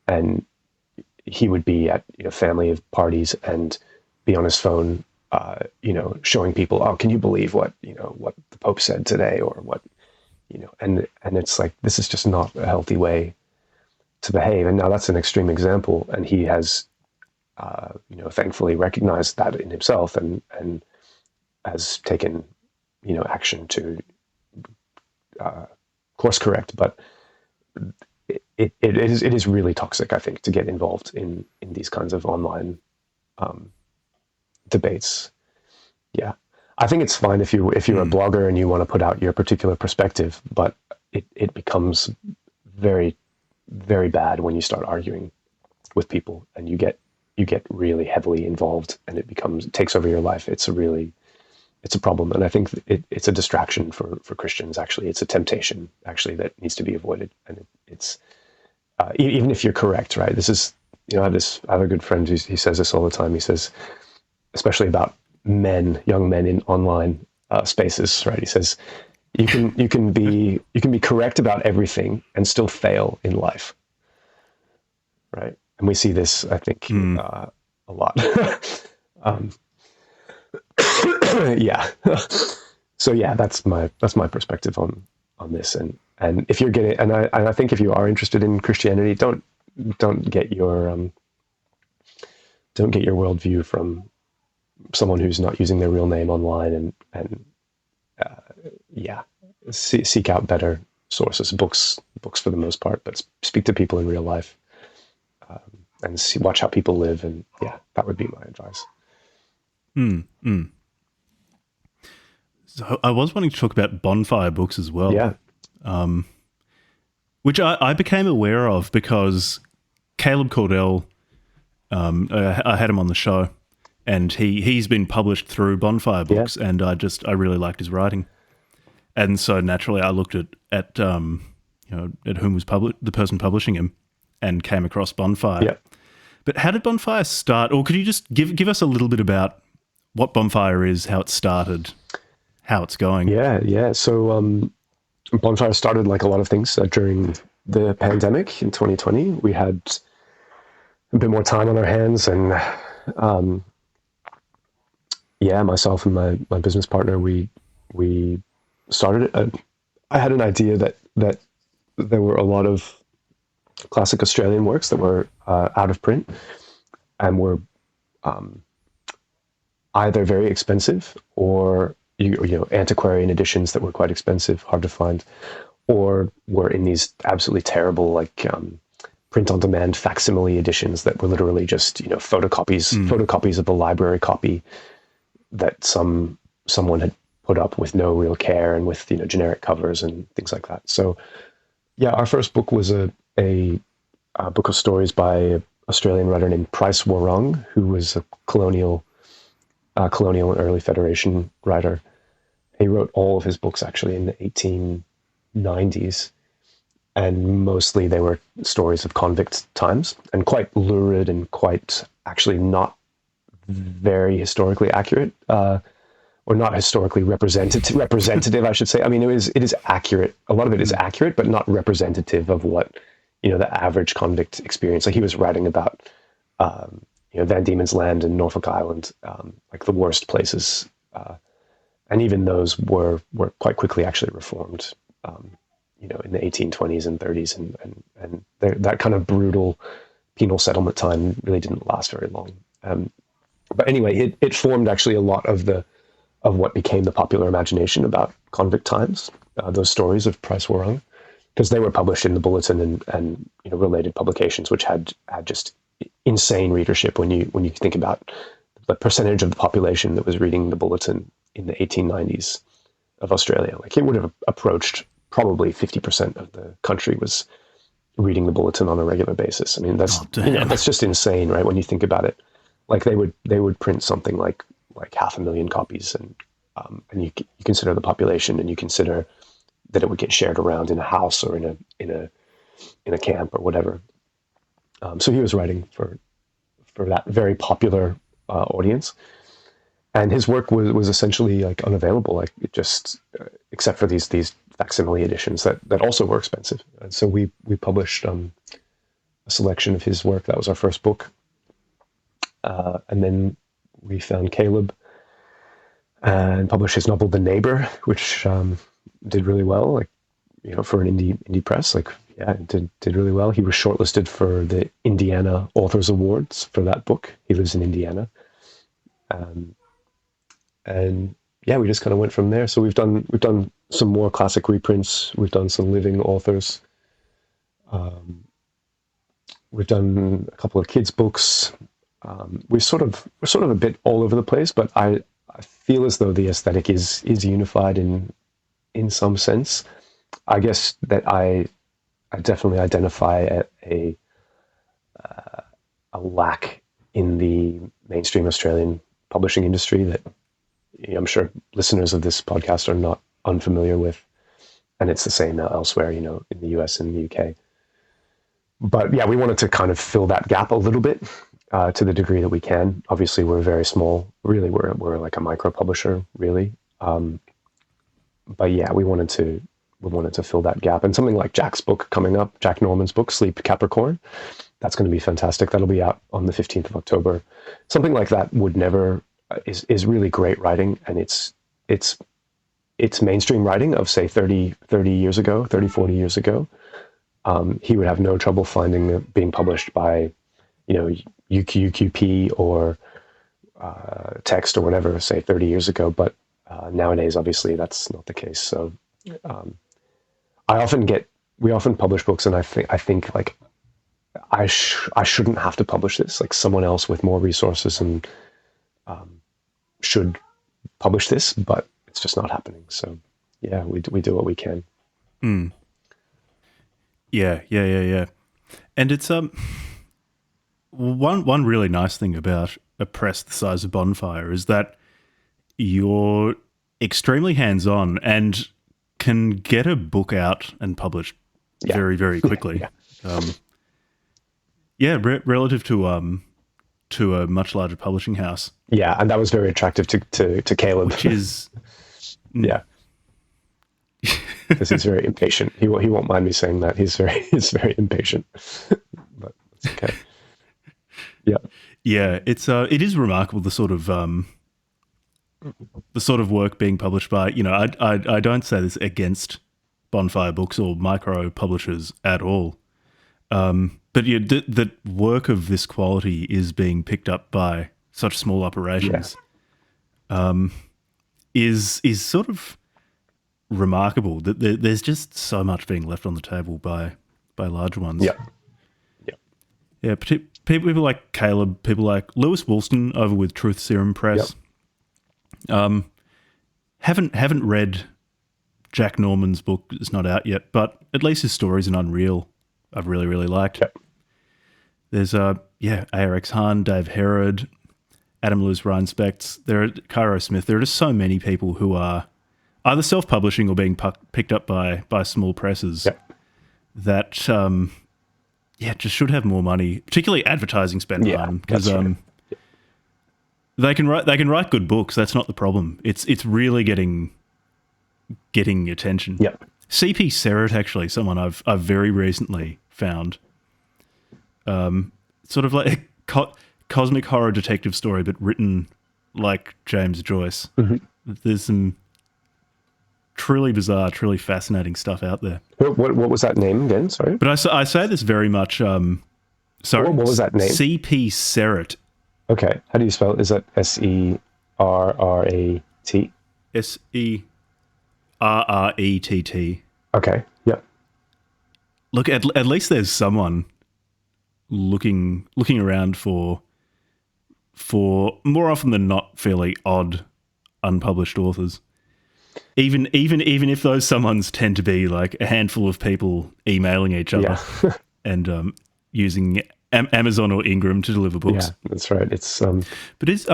And he would be at family parties and be on his phone, showing people, oh, can you believe what the Pope said today, or what, and it's like, this is just not a healthy way to behave. And now that's an extreme example, and he has, thankfully recognized that in himself and has taken, action to course correct, but. It is really toxic, I think, to get involved in these kinds of online debates. Yeah, I think it's fine if you're a blogger and you want to put out your particular perspective, but it becomes very, very bad when you start arguing with people and you get really heavily involved, and it takes over your life. It's a problem, and I think it's a distraction for Christians. Actually, it's a temptation actually that needs to be avoided, and it's. Even if you're correct, right? This is, I have a good friend he says this all the time. He says, especially about young men in online spaces, right? He says, you can be correct about everything and still fail in life, right? And we see this, I think, a lot. Yeah. So yeah, that's my perspective on this. And if you're getting, and I think if you are interested in Christianity, don't get your worldview from someone who's not using their real name online, and yeah, seek out better sources, books for the most part, but speak to people in real life, and watch how people live. And yeah, that would be my advice. So I was wanting to talk about Bonfire Books as well. Yeah. Which I became aware of because Caleb Cordell, I had him on the show, and he's been published through Bonfire Books, and I really liked his writing. And so naturally I looked at whom was the person publishing him, and came across Bonfire. Yeah. But how did Bonfire start? Or could you just give us a little bit about what Bonfire is, how it started, how it's going? Yeah. So Bonfire started like a lot of things during the pandemic in 2020. We had a bit more time on our hands, and myself and my business partner, we started it. I had an idea that there were a lot of classic Australian works that were out of print and were either very expensive, or antiquarian editions that were quite expensive, hard to find, or were in these absolutely terrible print-on-demand facsimile editions that were literally just photocopies of the library copy that someone had put up with no real care, and with generic covers and things like that. So yeah, our first book was a book of stories by an Australian writer named Price Warung, who was a colonial and early Federation writer. He wrote all of his books actually in the 1890s, and mostly they were stories of convict times, and quite lurid and quite actually not very historically accurate, or not historically representative, I should say. I mean, it is accurate. A lot of it is accurate, but not representative of what the average convict experience. Like, he was writing about Van Diemen's Land and Norfolk Island, like the worst places, and even those were quite quickly actually reformed, in the 1820s and 30s, and that kind of brutal penal settlement time really didn't last very long. But anyway, it formed actually a lot of what became the popular imagination about convict times, those stories of Price Warung, because they were published in the Bulletin and related publications, which had just insane readership when you think about the percentage of the population that was reading the Bulletin in the 1890s of Australia. Like, it would have approached probably 50% of the country was reading the Bulletin on a regular basis. I mean, that's just insane, right? When you think about it, like they would print something like 500,000 copies, and you consider the population, and you consider that it would get shared around in a house or in a camp or whatever. So he was writing for that very popular audience, and his work was essentially like unavailable, like it just except for these facsimile editions that also were expensive. And so we published a selection of his work. That was our first book, and then we found Caleb and published his novel The Neighbor, which did really well, like for an indie press. Like, yeah, it did really well. He was shortlisted for the Indiana Authors Awards for that book. He lives in Indiana. And yeah, we just kind of went from there. So we've done some more classic reprints. We've done some living authors. We've done a couple of kids' books. We're sort of a bit all over the place, but I feel as though the aesthetic is unified in some sense. I guess that I definitely identify a lack in the mainstream Australian publishing industry that I'm sure listeners of this podcast are not unfamiliar with, and it's the same elsewhere, in the US and the UK. But yeah, we wanted to kind of fill that gap a little bit to the degree that we can. Obviously, we're very small. Really, we're like a micro publisher, really. But yeah, we wanted to fill that gap. And something like Jack's book coming up, Jack Norman's book, Sleep Capricorn, That's going to be fantastic. That'll be out on the 15th of October. Something like that would never is really great writing, and it's mainstream writing of, say, 30 years ago, 30, 40 years ago. He would have no trouble finding being published by, UQP or Text or whatever, say 30 years ago. But nowadays, obviously, that's not the case. So we often publish books, and I think like I shouldn't have to publish this. Like someone else with more resources and should publish this, but it's just not happening. So yeah, we do what we can. Mm. Yeah. And it's one really nice thing about a press the size of Bonfire is that you're extremely hands-on and can get a book out and published very, very quickly. Relative to a much larger publishing house. Yeah, and that was very attractive to Caleb. Which is yeah. Because he's very impatient. He won't mind me saying that. He's very impatient. But it's okay. Yeah. Yeah, it is remarkable the sort of work being published by, I don't say this against Bonfire Books or micro publishers at all. But the work of this quality is being picked up by such small operations. Is sort of remarkable that there's just so much being left on the table by larger ones. Yeah. People like Caleb, people like Lewis Woolston over with Truth Serum Press. Haven't read Jack Norman's book. It's not out yet, but at least his stories in Unreal I've really, really liked. There's ARX Hahn, Dave Herod, Adam Lewis Reinspects, Cairo Smith. There are just so many people who are either self-publishing or being picked up by small presses that just should have more money, particularly advertising spend on, because they can write good books. That's not the problem. It's really getting attention. CP Serrett, actually, someone I've very recently found. Sort of like a cosmic horror detective story, but written like James Joyce. There's some truly bizarre, truly fascinating stuff out there. What was that name again? Sorry. But I say this very much. Sorry. What was that name? CP Serrett. Okay. How do you spell it? Is that SERRAT? SERRETT. Okay. Yeah. Look, at least there's someone looking around for more often than not fairly odd unpublished authors. Even if those someones tend to be like a handful of people emailing each other and using Amazon or Ingram to deliver books. Yeah, that's right. It's but is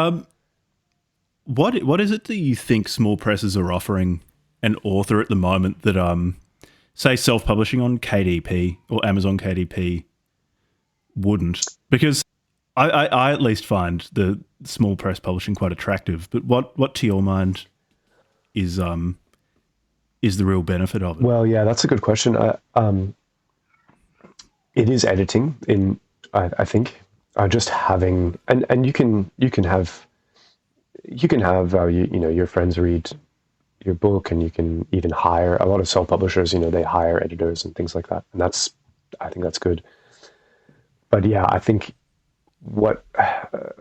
what is it that you think small presses are offering an author at the moment that say self-publishing on KDP or Amazon KDP wouldn't? Because I at least find the small press publishing quite attractive. But what to your mind is the real benefit of it? Well, yeah, that's a good question. It is editing I think just having and you can have your friends read your book, and you can even hire a lot of self-publishers. They hire editors and things like that, and I think that's good. But yeah, I think what a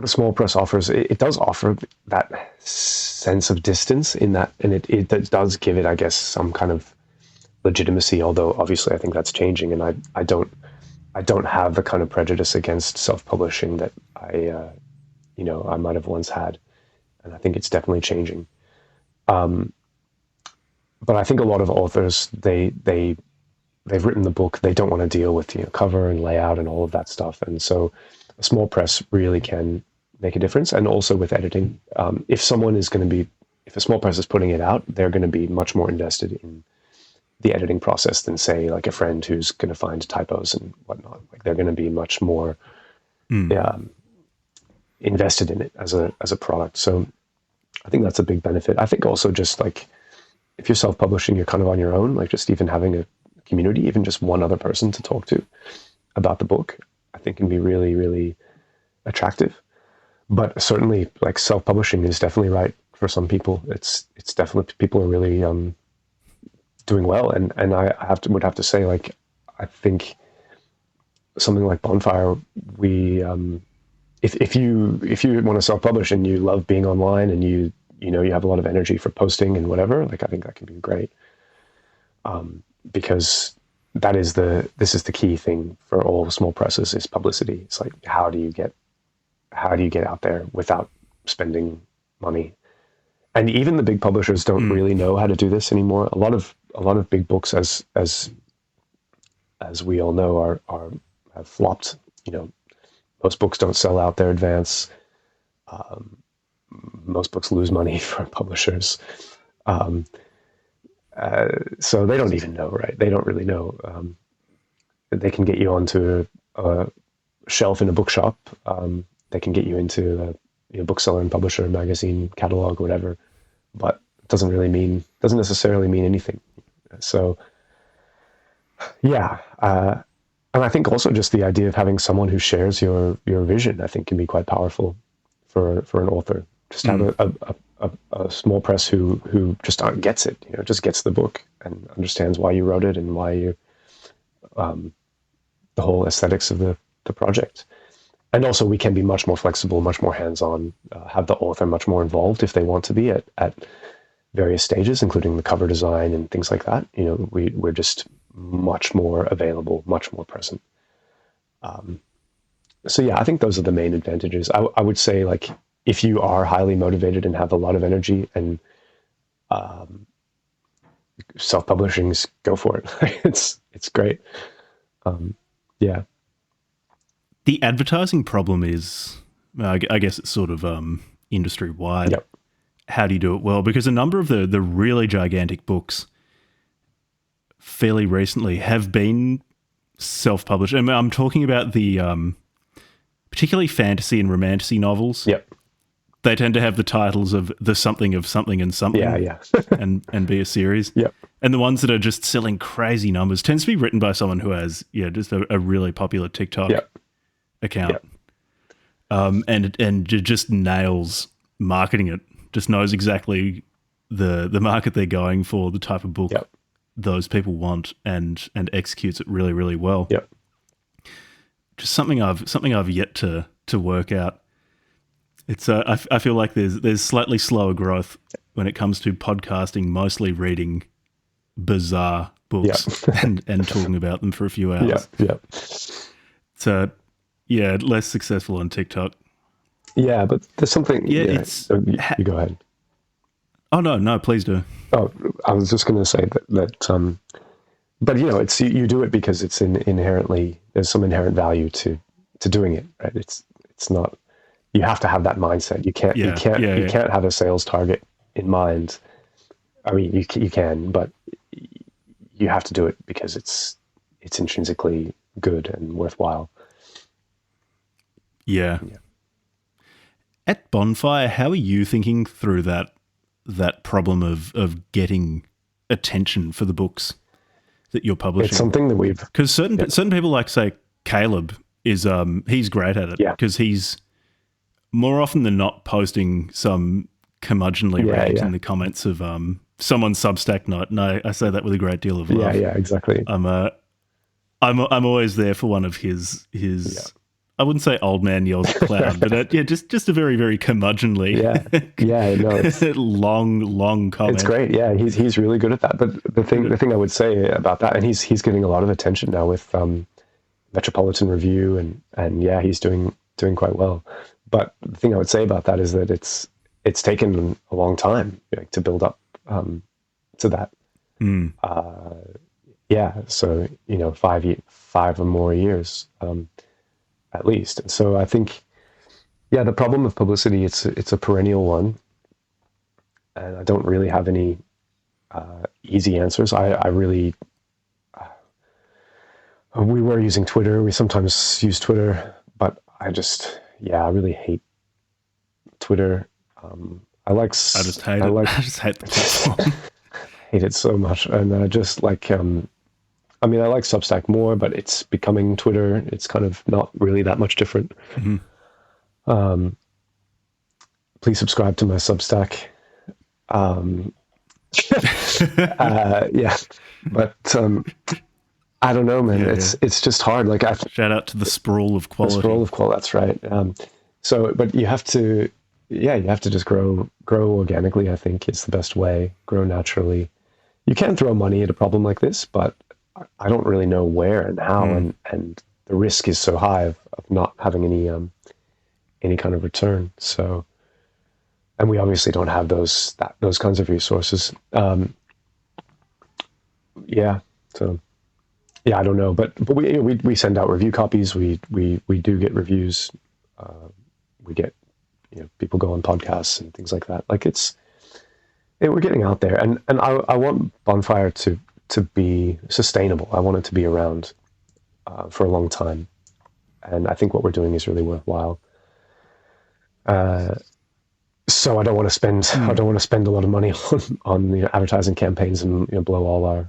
small press offers, it does offer that sense of distance in that, and it does give it, I guess, some kind of legitimacy. Although obviously, I think that's changing, and I don't have the kind of prejudice against self-publishing that I might have once had, and I think it's definitely changing. But I think a lot of authors, they've written the book, they don't want to deal with cover and layout and all of that stuff, and so a small press really can make a difference. And also with editing, if a small press is putting it out, they're going to be much more invested in the editing process than, say, like a friend who's going to find typos and whatnot. Like, they're going to be much more invested in it as a product. So I think that's a big benefit. I think also just like if you're self-publishing, you're kind of on your own, like just even having a community, even just one other person to talk to, about the book, I think can be really, really attractive. But certainly, like, self-publishing is definitely right for some people. It's definitely, people are really doing well, and I would have to say, like, I think something like Bonfire, we if you want to self-publish and you love being online and you have a lot of energy for posting and whatever, like, I think that can be great, because this is the key thing for all small presses, is publicity. It's like, how do you get out there without spending money? And even the big publishers don't really know how to do this anymore. A lot of big books, as we all know, have flopped. Most books don't sell out their advance. Most books lose money for publishers. So they don't even know, right? They don't really know. They can get you onto a shelf in a bookshop. They can get you into a bookseller and publisher magazine catalog or whatever, but it doesn't necessarily mean anything. So, yeah. And I think also just the idea of having someone who shares your vision, I think, can be quite powerful for an author. Just have a small press who just gets it, just gets the book and understands why you wrote it and why you, the whole aesthetics of the project. And also, we can be much more flexible, much more hands-on, have the author much more involved if they want to be at various stages, including the cover design and things like that. We're just much more available, much more present. So yeah, I think those are the main advantages. I would say, like, if you are highly motivated and have a lot of energy, and self-publishing's, go for it. It's great. Yeah. The advertising problem is, I guess it's sort of industry-wide. Yep. How do you do it well? Because a number of the really gigantic books fairly recently have been self-published. I mean, I'm talking about the particularly fantasy and romantasy novels. Yep. They tend to have the titles of the something and something, Yeah. and be a series. Yep. And the ones that are just selling crazy numbers tends to be written by someone who has just a really popular TikTok account. Yep. And it just nails marketing it. Just knows exactly the market they're going for, the type of book those people want, and executes it really, really well. Yep. Just something I've yet to work out. It's I feel like there's slightly slower growth when it comes to podcasting, mostly reading bizarre books and talking about them for a few hours. Yeah. So less successful on TikTok. Yeah, but there's something. Yeah, you go ahead. Oh no, please do. Oh, I was just going to say that. But it's you do it because it's inherently, there's some inherent value to doing it, right? It's not. You have to have that mindset. You can't have a sales target in mind. I mean, you can, but you have to do it because it's intrinsically good and worthwhile. Yeah. At Bonfire, how are you thinking through that problem of getting attention for the books that you're publishing? It's something that we've, because certain people, like, say, Caleb is he's great at it because he's more often than not posting some curmudgeonly rant in the comments of someone's Substack note, and I say that with a great deal of love. Yeah, exactly. I'm always there for one of his I wouldn't say old man yells at cloud, but just a very, very curmudgeonly long comment. It's great. Yeah, he's really good at that. But the thing I would say about that, and he's getting a lot of attention now with Metropolitan Review, and he's doing quite well. But the thing I would say about that is that it's taken a long time to build up to that. So 5 or more years at least. And so I think the problem of publicity, it's a perennial one, and I don't really have any easy answers. I really we were using Twitter. We sometimes use Twitter, but I really hate Twitter. I just hate the platform. Hate it so much, and I just like I mean, I like Substack more, but it's becoming Twitter. It's kind of not really that much different. Mm-hmm. Please subscribe to my Substack. Yeah, but I don't know, man. Yeah. It's just hard. Like Shout out to the sprawl of the quality. scroll of quality. That's right. So, but you have to, yeah, you have to just grow organically. I think is the best way. Grow naturally. You can throw money at a problem like this, but I don't really know where and how, and the risk is so high of not having any kind of return. So, and we obviously don't have those kinds of resources. Yeah. So, yeah, I don't know, but we send out review copies. We do get reviews. We get people go on podcasts and things like that. Like we're getting out there, and I want Bonfire to be sustainable. I want it to be around for a long time, and I think what we're doing is really worthwhile. So I don't want to spend a lot of money on advertising campaigns and blow all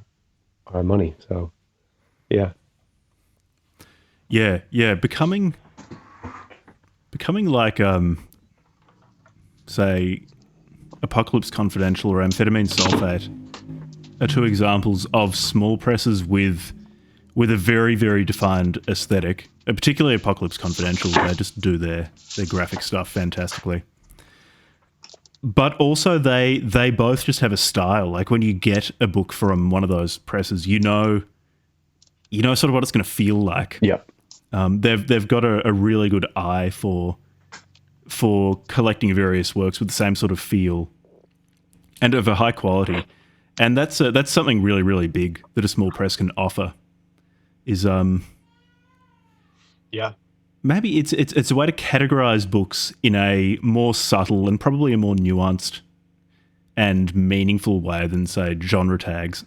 our money. So yeah, becoming like say Apocalypse Confidential or Amphetamine Sulfate are two examples of small presses with a very, very defined aesthetic. Particularly Apocalypse Confidential, they just do their graphic stuff fantastically. But also they both just have a style. Like when you get a book from one of those presses, you know sort of what it's going to feel like. yeah. They've got a really good eye for collecting various works with the same sort of feel and of a high quality, and that's something really, really big that a small press can offer. Is Yeah. maybe it's a way to categorize books in a more subtle and probably a more nuanced and meaningful way than say genre tags.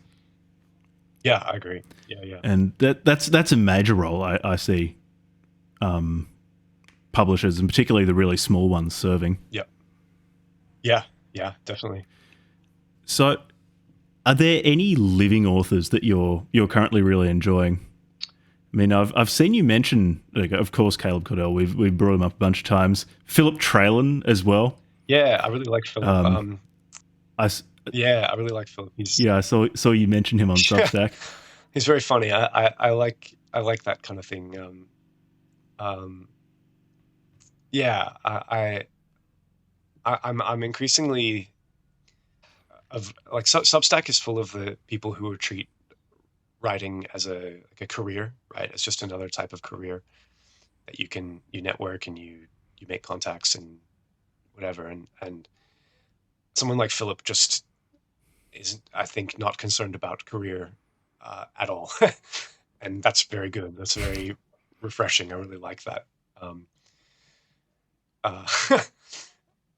Yeah, I agree. Yeah. And that's a major role I see publishers, and particularly the really small ones, serving. Yeah, definitely. So, are there any living authors that you're currently really enjoying? I mean, I've seen you mention, like, of course, Caleb Cordell. We've brought him up a bunch of times. Philip Traylon as well. Yeah, I really like Philip. I really like Philip. I saw you mention him on Substack. He's very funny. I like that kind of thing. I'm increasingly Substack is full of the people who treat writing as a career, right? It's just another type of career that you network and you make contacts and whatever. And someone like Philip just is, I think, not concerned about career at all. And that's very good. That's very refreshing. I really like that.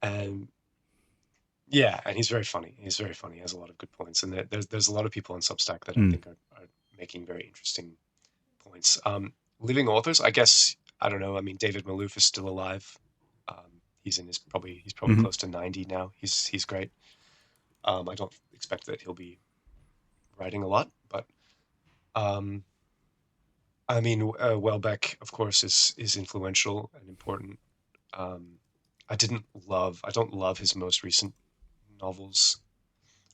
And yeah, and he's very funny. He has a lot of good points. And there's a lot of people on Substack that I think are making very interesting points. Living authors, I guess, I don't know. I mean, David Malouf is still alive. He's probably close to 90 now. He's great. I don't expect that he'll be writing a lot, but I mean, Welbeck, of course, is influential and important. I don't love his most recent novels.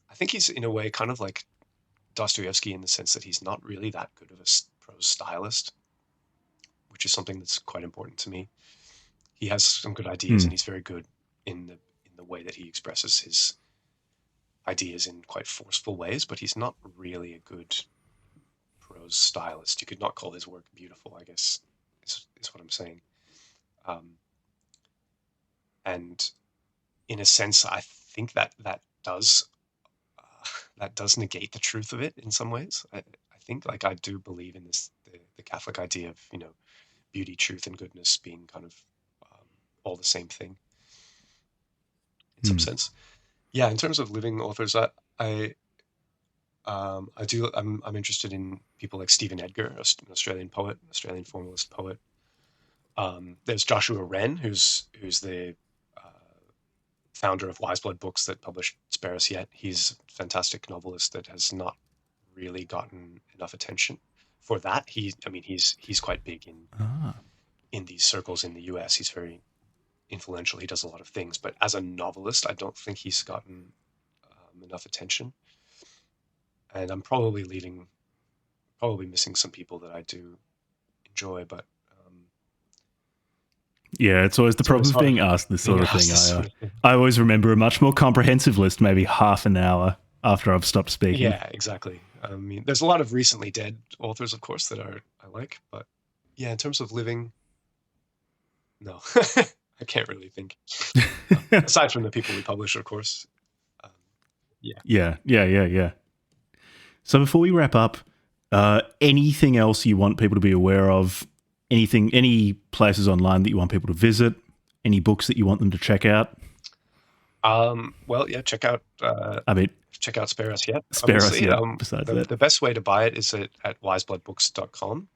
I think he's in a way kind of like Dostoevsky in the sense that he's not really that good of a prose stylist, which is something that's quite important to me. He has some good ideas, and he's very good in the way that he expresses his ideas in quite forceful ways, but he's not really a good prose stylist. You could not call his work beautiful, I guess, is what I'm saying. And in a sense, I think that does negate the truth of it in some ways. I think, like, I do believe in the Catholic idea of beauty, truth, and goodness being kind of all the same thing in some sense. Yeah, in terms of living authors, I'm interested in people like Stephen Edgar, an Australian poet, Australian formalist poet. There's Joshua Wren, who's the founder of Wise Blood Books that published Spare Us Yet. He's a fantastic novelist that has not really gotten enough attention for that. He's quite big Ah. in these circles in the US. He's very influential. He does a lot of things, but as a novelist, I don't think he's gotten enough attention. And I'm probably missing some people that I do enjoy, but Yeah, it's always the it's always problem of hard being asked this being sort of asked thing. this sort of thing. I always remember a much more comprehensive list, maybe half an hour after I've stopped speaking. Yeah, exactly. I mean, there's a lot of recently dead authors, of course, that I like, but yeah, in terms of living, no, I can't really think. Aside from the people we publish, of course. Um, yeah. Yeah. So before we wrap up, anything else you want people to be aware of? Any places online that you want people to visit? Any books that you want them to check out? Well, yeah, I mean, check out Spare Us Yet. spare us Obviously, yet. Besides that, the best way to buy it is at wisebloodbooks.com.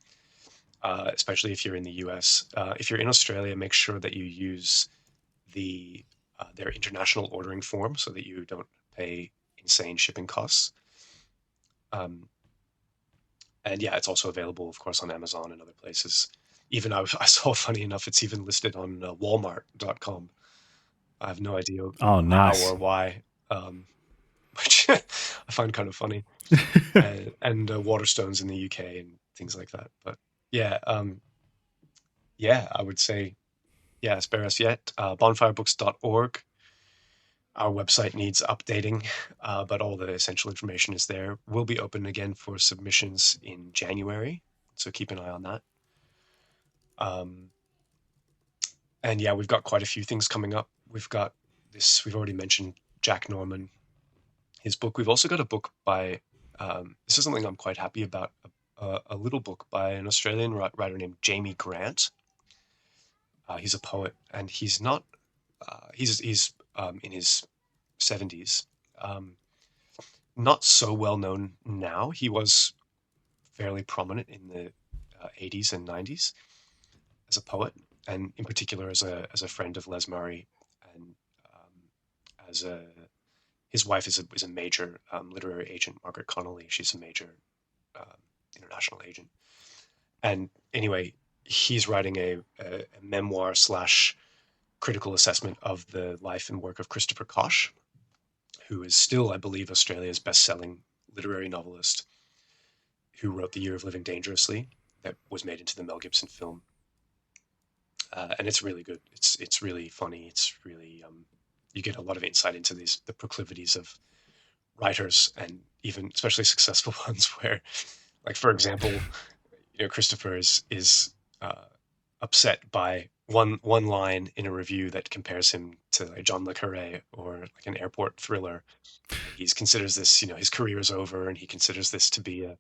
Especially if you're in the US. If you're in Australia, make sure that you use their international ordering form so that you don't pay insane shipping costs. Um, and yeah, it's also available, of course, on Amazon and other places. Even I saw, funny enough, it's even listed on Walmart.com. I have no idea oh, how nice. or why, which I find kind of funny. And Waterstones in the UK and things like that. But yeah, I would say, yeah, Spare Us Yet, bonfirebooks.org. Our website needs updating, but all the essential information is there. We'll be open again for submissions in January, so keep an eye on that. And yeah, we've got quite a few things coming up. We've already mentioned Jack Norman, his book. We've also got a book by, this is something I'm quite happy about, a little book by an Australian writer named Jamie Grant. He's a poet, and he's not, he's in his 70s. Not so well known now. He was fairly prominent in the 80s and 90s as a poet, and in particular as a friend of Les Murray, and as a his wife is a major literary agent, Margaret Connolly. She's a major international agent. And anyway, he's writing a memoir slash critical assessment of the life and work of Christopher Koch, who is still, I believe, Australia's best-selling literary novelist, who wrote The Year of Living Dangerously, that was made into the Mel Gibson film. And it's really good. It's really funny. It's really you get a lot of insight into the proclivities of writers, and even especially successful ones, where, like, for example, Christopher is upset by one line in a review that compares him to, like, John le Carré, or like an airport thriller. He considers this, his career is over, and he considers this to be a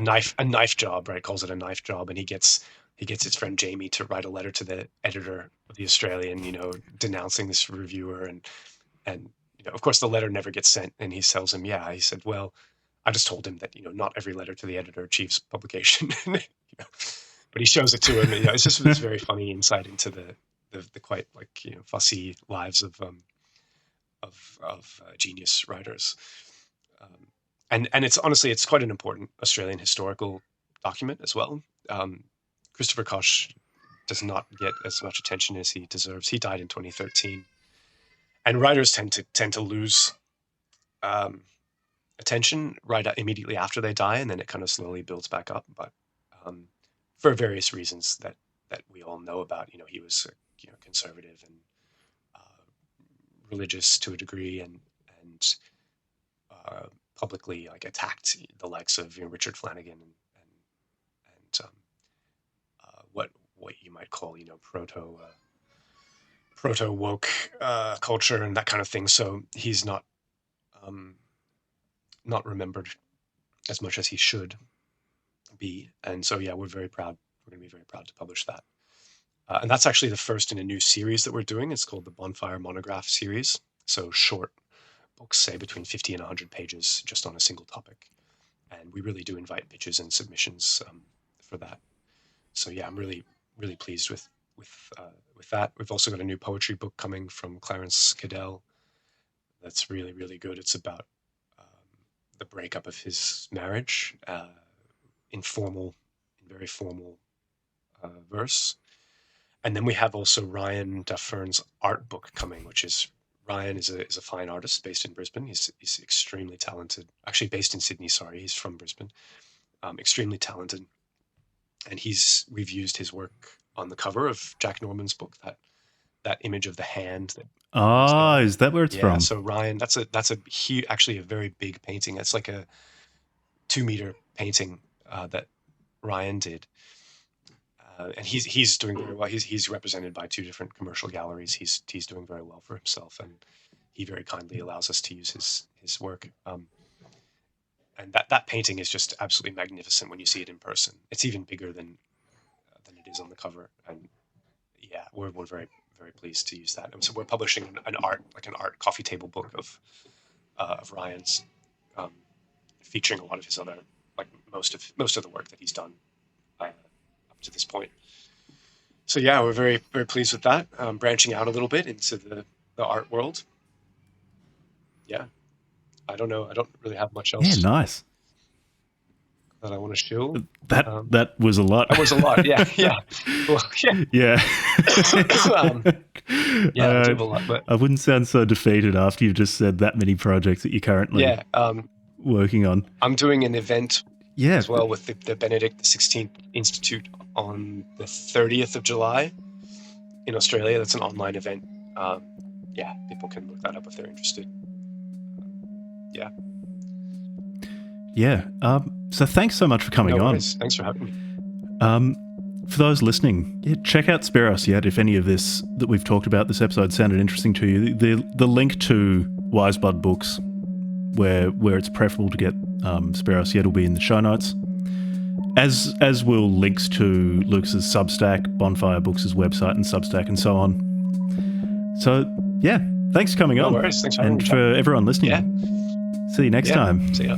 knife job, right? Calls it a knife job, and he gets his friend Jamie to write a letter to the editor of the Australian, denouncing this reviewer, and of course the letter never gets sent, and he tells him, yeah, he said, well, I just told him that not every letter to the editor achieves publication. But he shows it to him, and it's just this very funny insight into the quite, like, fussy lives of genius writers. And it's honestly, it's quite an important Australian historical document as well. Christopher Koch does not get as much attention as he deserves. He died in 2013, and writers tend to lose attention right immediately after they die, and then it kind of slowly builds back up. But for various reasons that we all know about, he was conservative and religious to a degree, and publicly, like, attacked the likes of Richard Flanagan and what you might call proto woke culture and that kind of thing. So he's not remembered as much as he should be. And so, yeah, we're very proud. We're going to be very proud to publish that. And that's actually the first in a new series that we're doing. It's called the Bonfire Monograph series. So short books, say between 50 and 100 pages, just on a single topic. And we really do invite pitches and submissions for that. So yeah, I'm really, really pleased with that. We've also got a new poetry book coming from Clarence Cadell that's really, really good. It's about the breakup of his marriage, in very formal verse. And then we have also Ryan Duffern's art book coming, which is, Ryan is a fine artist based in Brisbane. He's extremely talented. Actually, based in Sydney. Sorry, he's from Brisbane. Extremely talented, and we've used his work on the cover of Jack Norman's book. That image of the hand. Is that where it's from? Yeah. So Ryan, that's a huge, actually a very big painting. That's like a 2-meter painting that Ryan did. And he's doing very well. He's represented by 2 different commercial galleries. He's doing very well for himself, and he very kindly allows us to use his work. And that painting is just absolutely magnificent when you see it in person. It's even bigger than it is on the cover. And yeah, we're very, very pleased to use that. And so we're publishing an art coffee table book of Ryan's, featuring a lot of his other, like most of the work that he's done up to this point. So yeah, we're very, very pleased with that. Branching out a little bit into the art world. Yeah. I don't know. I don't really have much else. Yeah, nice. That I want to show. That was a lot. That was a lot. Yeah, yeah. Well, yeah. Yeah, I do have a lot. But I wouldn't sound so defeated after you've just said that many projects that you're currently working on. I'm doing an event as well with the Benedict XVI Institute on the 30th of July in Australia. That's an online event. People can look that up if they're interested. So thanks so much for coming on. Thanks for having me. For those listening, check out Spare Us Yet if any of this that we've talked about this episode sounded interesting to you. The link to Wiseblood Books, where it's preferable to get Spare Us Yet, will be in the show notes. As will links to Lucas's Substack, Bonfire Books' website and Substack, and so on. So thanks for coming on. No worries. Thanks for having me. And for everyone listening, see you next time. See ya.